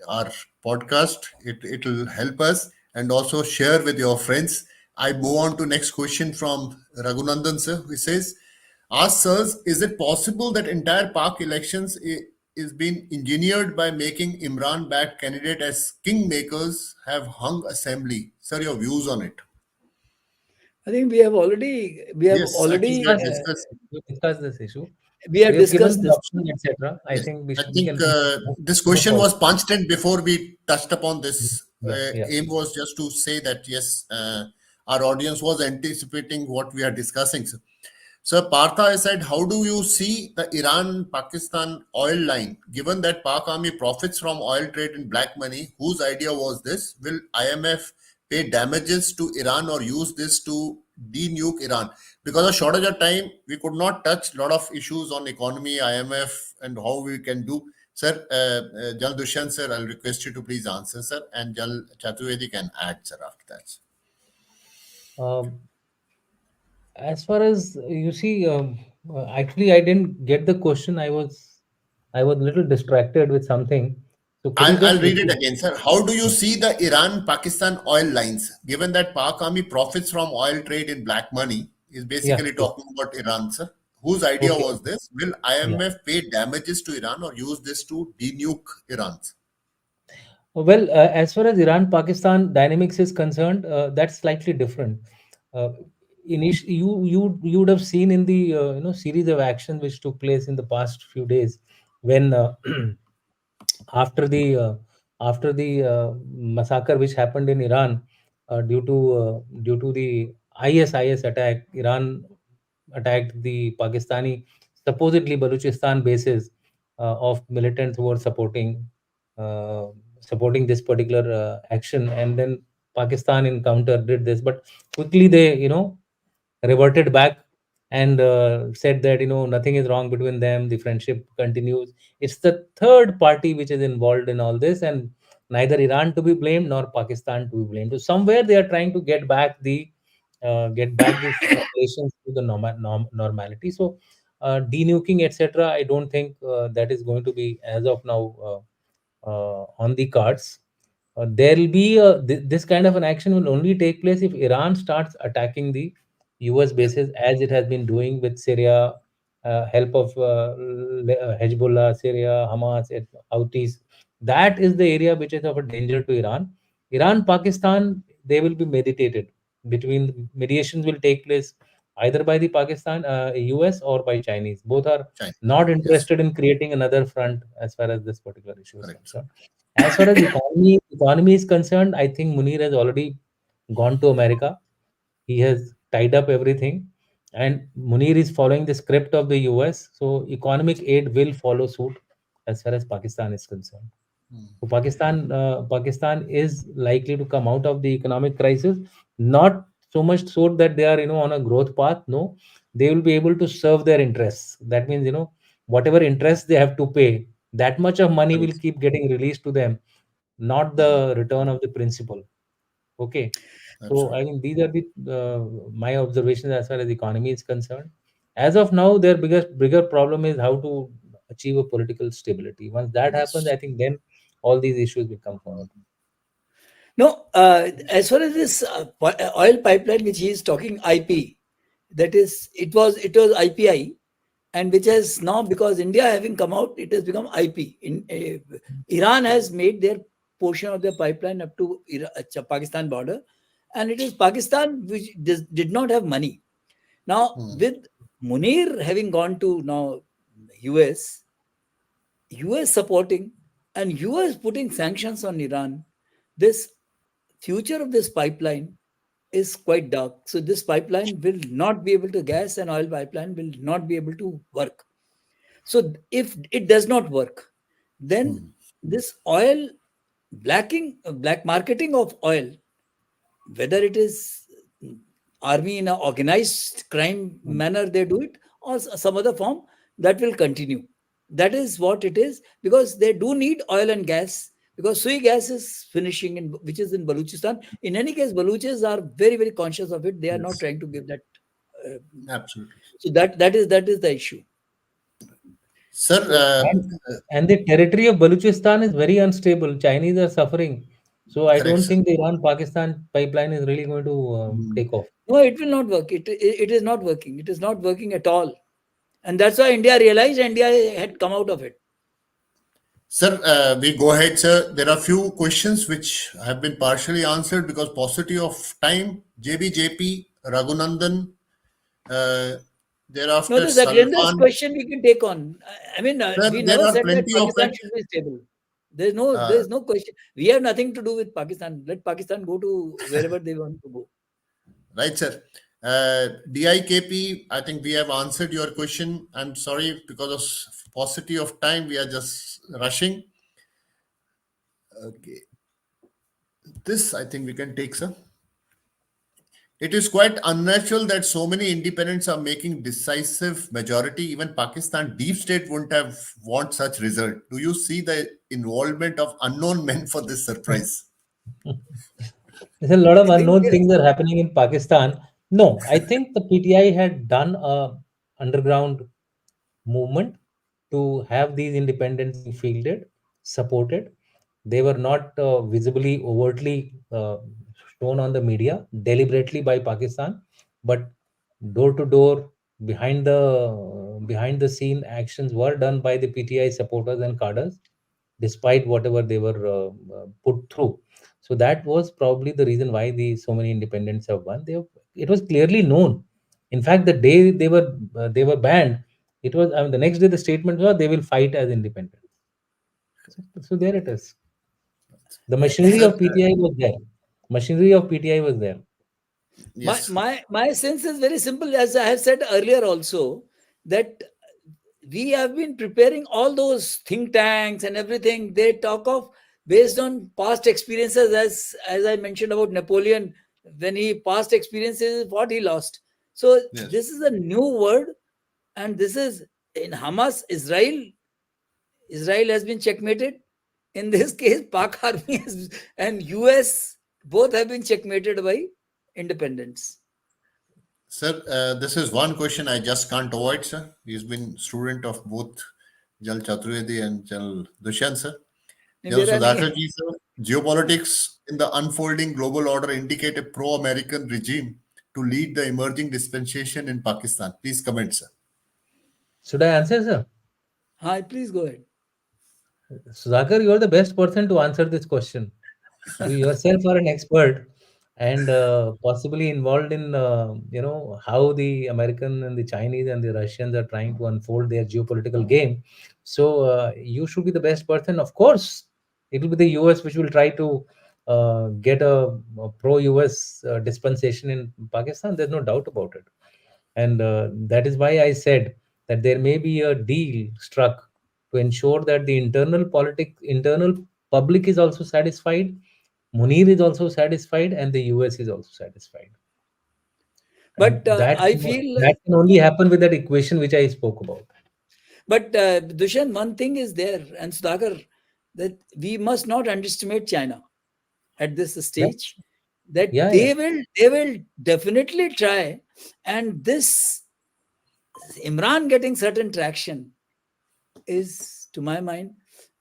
our podcast. It'll help us, and also share with your friends. I move on to next question from Raghunandan sir, who says, "Ask sirs, is it possible that entire Pak elections is being engineered by making Imran-backed candidate as kingmakers have hung assembly? Sir, your views on it?" I think we have Yes, actually we already have Discuss, discussed. we discuss this issue. we have We have given discussed the this. option, etc. I Yes, think I we think can this move question forward. was punched in before we touched upon this. Yeah, yeah. Aim was just to say that yes, our audience was anticipating what we are discussing. So, Partha, I said, how do you see the Iran-Pakistan oil line? Given that Pak army profits from oil trade in black money, whose idea was this? Will IMF pay damages to Iran or use this to denuke Iran? Because of shortage of time, we could not touch a lot of issues on economy, IMF, and how we can do. Sir, Jal Dushyant sir, I'll request you to please answer, sir, and Jal Chaturvedi can add, sir, after that. Um, as far as you see, actually, I didn't get the question. I was a little distracted with something. So could you I'll just read it repeat? again, sir. How do you see the Iran-Pakistan oil lines, given that Pak army profits from oil trade in black money? Is Yeah, basically yeah. talking about Iran, sir. Whose idea Okay. was this? Will Yeah. IMF pay damages to Iran or use this to denuke Iran? Well, as far as Iran-Pakistan dynamics is concerned, that's slightly different. Uh, you would have seen in the series of action which took place in the past few days when after the massacre which happened in Iran due to the ISIS attack. Iran attacked the Pakistani supposedly Balochistan bases of militants who were uh, supporting this particular action, and then Pakistan in counter did this, but quickly they reverted back and said that nothing is wrong between them, the friendship continues. It's the third party which is involved in all this, and neither Iran to be blamed nor Pakistan to be blamed. So somewhere they are trying to get back these relations to the normality. So denuking etc., I don't think that is going to be as of now on the cards. there will be this kind of an action will only take place if Iran starts attacking the US Yeah. bases as it has been doing with Syria, help of Hezbollah, Syria, Hamas, Houthis. That is the area which is of a danger to Iran. Iran, Pakistan, they will be meditated. Between mediations will take place either by the Pakistan, US, or by Chinese. Both are China. not Yes. interested in creating another front as far as this particular issue is Correct. concerned. As far as economy is concerned, I think Munir has already gone to America. He has tied up everything, and Munir is following the script of the US. So economic aid will follow suit as far as Pakistan is concerned. Hmm. So Pakistan is likely to come out of the economic crisis, not so much so that they are on a growth path. No, they will be able to serve their interests. That means whatever interest they have to pay, that much of money will Correct. keep getting released to them, not Hmm. the return of the principal. Okay, so I Absolutely. think these are the my observations as far as the economy is concerned. As of now, their bigger problem is how to achieve a political stability. Once that happens, Yes. I think then all these issues will come forward. No, as far as this oil pipeline which he is talking IP, that is, it was IPI, and which has now, because India having come out, it has become IP. Iran has made their portion of their pipeline up to Pakistan border, and it is Pakistan which did not have money. Now Hmm. with Munir having gone to now US, US supporting, and US putting sanctions on Iran, this future of this pipeline is quite dark. So this pipeline will not be able to, gas and oil pipeline will not be able to work. So if it does not work, then Hmm. this oil black marketing of oil, whether it is army in an organized crime manner they do it, or some other form, that will continue. That is what it is, because they do need oil and gas, because sui gas is finishing in, which is in Baluchistan. In any case, Baluches are very very conscious of it. They are not Yes. trying to give that. uh, Absolutely. so that is the issue. Sir, So And the territory of Baluchistan is very unstable. Chinese are suffering. So I correct, don't sir. think the Iran-Pakistan pipeline is really going to Hmm. take off. no, it will not work. It is not working. It is not working at all, and that's why India realized India had come out of it. Sir, we go ahead, sir. There are few questions which have been partially answered because paucity of time. JBJP, Raghunandan, uh, No, thereafter this agenda's Salman. question we can take on. I mean, Sir, we there never are said that plenty of Pakistan it. should be stable. There's no question. We have nothing to do with Pakistan. Let Pakistan go to wherever they want to go. Right, sir. DIKP, I think we have answered your question. I'm sorry because of paucity of time, we are just rushing. Okay. This, I think we can take, sir. It is quite unnatural that so many independents are making decisive majority. Even Pakistan deep state wouldn't have want such result. Do you see the involvement of unknown men for this surprise? There's a lot of I think unknown things are happening in Pakistan. No, I think the PTI had done a underground movement to have these independents being fielded, supported. They were not visibly, overtly shown on the media deliberately by Pakistan, but door to door, behind the scene actions were done by the PTI supporters and cadres, despite whatever they were put through. So that was probably the reason why the so many independents have won. It was clearly known. In fact, the day they were banned, it was the next day the statement was they will fight as independent. So there it is. The machinery Sir, of PTI was there. Machinery of PTI was there. my yes. my my sense is very simple, as I have said earlier also, that we have been preparing all those think tanks and everything. They talk of based on past experiences, as I mentioned about Napoleon, when he past experiences what he lost. So Yes. this is a new word, and this is in Hamas, Israel has been checkmated. In this case, Pak army and US both have been checkmated by independents. Sir, this is one question I just can't avoid, sir. He's been student of both Jal Chaturvedi and Jal Dushyant, sir. Jal मेरा नहीं है. Sudhakar ji, sir. Geopolitics in the unfolding global order indicate a pro-American regime to lead the emerging dispensation in Pakistan. Please comment, sir. Should I answer, sir? Hi, please go ahead. Sudhakar, you are the best person to answer this question. You yourself are an expert and possibly involved in how the American and the Chinese and the Russians are trying to unfold their geopolitical game. So you should be the best person. Of course, it will be the US which will try to get a pro-US dispensation in Pakistan. There's no doubt about it, and that is why I said that there may be a deal struck to ensure that the internal public is also satisfied, Munir is also satisfied, and the US is also satisfied. And But I feel, that can only happen with that equation which I spoke about. but Dushan, one thing is there, and Sudhakar, that we must not underestimate China at this Yeah, stage. That yeah, yeah. they will definitely try, and this Imran getting certain traction is, to my mind,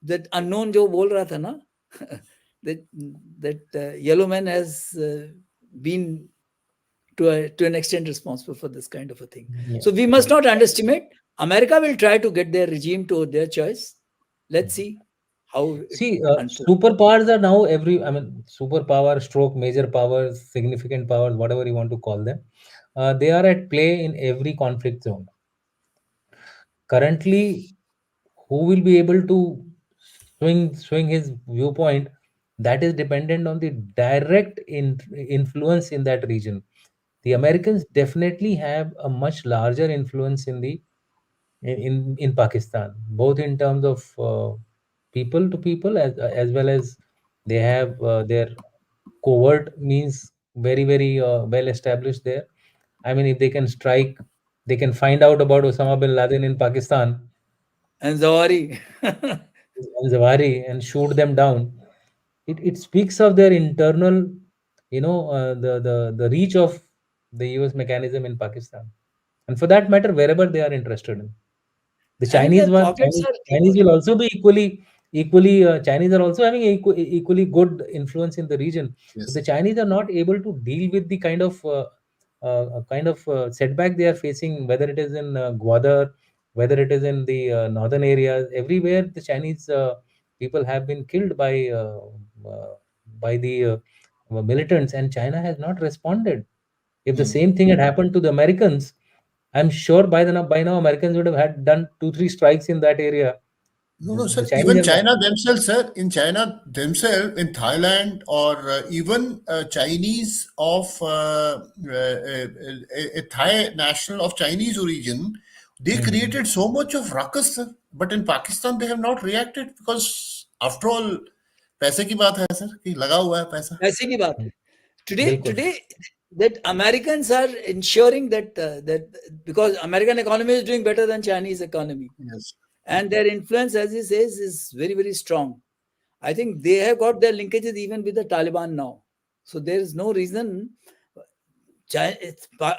that unknown जो बोल रहा था ना, that yellow man has been to an extent responsible for this kind of a thing. Yeah. So we must not underestimate. America will try to get their regime to their choice. Let's see how it See, unfolds. superpowers are now superpower, stroke, major powers, significant powers, whatever you want to call them. They are at play in every conflict zone. Currently, who will be able to swing his viewpoint, that is dependent on the direct influence in that region. The Americans definitely have a much larger influence in Pakistan, both in terms of people to people, as well as they have their covert means very well established there. I mean, if they can strike, they can find out about Osama bin Laden in Pakistan And Zawari. and Zawari and shoot them down. It speaks of their internal, the reach of the US mechanism in Pakistan, and for that matter, wherever they are interested in. The And Chinese their one, pockets are Chinese deeper. will also be equally. Chinese are also having equally good influence in the region. If Yes. the Chinese are not able to deal with the kind of setback they are facing, whether it is in Gwadar, whether it is in the northern areas, everywhere the Chinese people have been killed uh, by the militants, and China has not responded. If the Hmm. same thing had happened to the Americans, I'm sure by now Americans would have had done 2-3 strikes in that area. No, no, The sir. Chinese Even have not. China themselves, sir. In China themselves, in Thailand, or even Chinese of a Thai national of Chinese origin, they Mhm. created so much of ruckus, sir. But in Pakistan, they have not reacted because, after all, पैसे की बात है sir कि लगा हुआ है पैसा. ऐसी की बात है. Today, बिल्कुल. that Americans are ensuring that because American economy is doing better than Chinese economy, Yes. and their influence, as he says, is very strong. I think they have got their linkages even with the Taliban now. So there is no reason.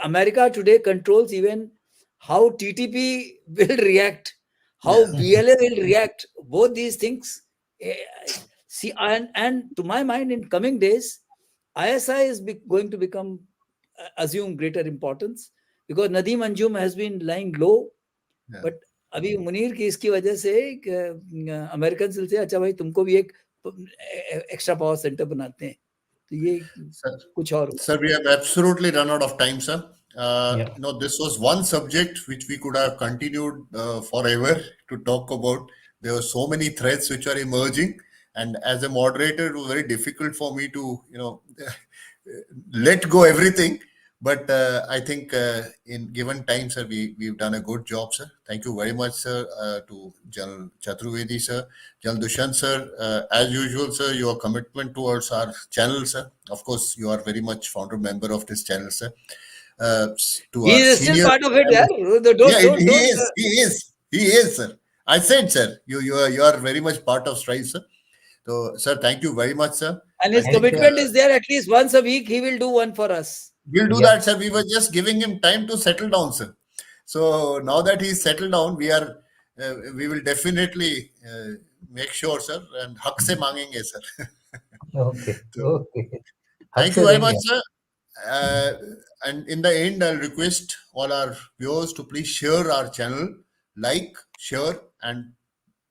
America today controls even how TTP will react, how Yeah. BLA will react. Both these things. See, and to my mind, in coming days, ISI is going to become, assume greater importance, because Nadeem Anjum has been lying low. Yeah. But अभी मुनीर की इसकी वजह से American cell से अच्छा भाई तुमको भी एक एक्स्ट्रा पावर सेंटर बनाते हैं, तो ये Sir, कुछ और होगा. sir, we have absolutely run out of time, sir. Yeah. This was one subject which we could have continued forever to talk about. There were so many threads which are emerging, and as a moderator, it was very difficult for me to, let go everything. But I think in given time, sir, we've done a good job, sir. Thank you very much, sir, to Janal Chaturvedi, sir, Janal Dushyant, sir. As usual, sir, your commitment towards our channel, sir. Of course, you are very much founder member of this channel, sir. To He our is still senior, part of it, yeah. yeah, Don't he is, sir. I said, sir, you are very much part of Strive, sir. So, sir, thank you very much, sir. and his I think commitment is there. At least once a week he will do one for us. we'll do Yeah. that, sir. We were just giving him time to settle down, sir. So now that he's settled down, we will definitely make sure, sir, and hak se mangenge, sir. Okay. So, Okay. हद thank you से very देंगे much, आप. sir. And in the end, I'll request all our viewers to please share our channel, like, share, and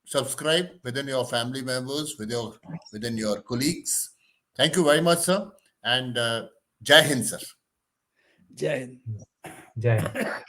subscribe within your family members, within your colleagues. Thank you very much, sir. And Jai Hind, sir. Jai Hind. जय हिंद.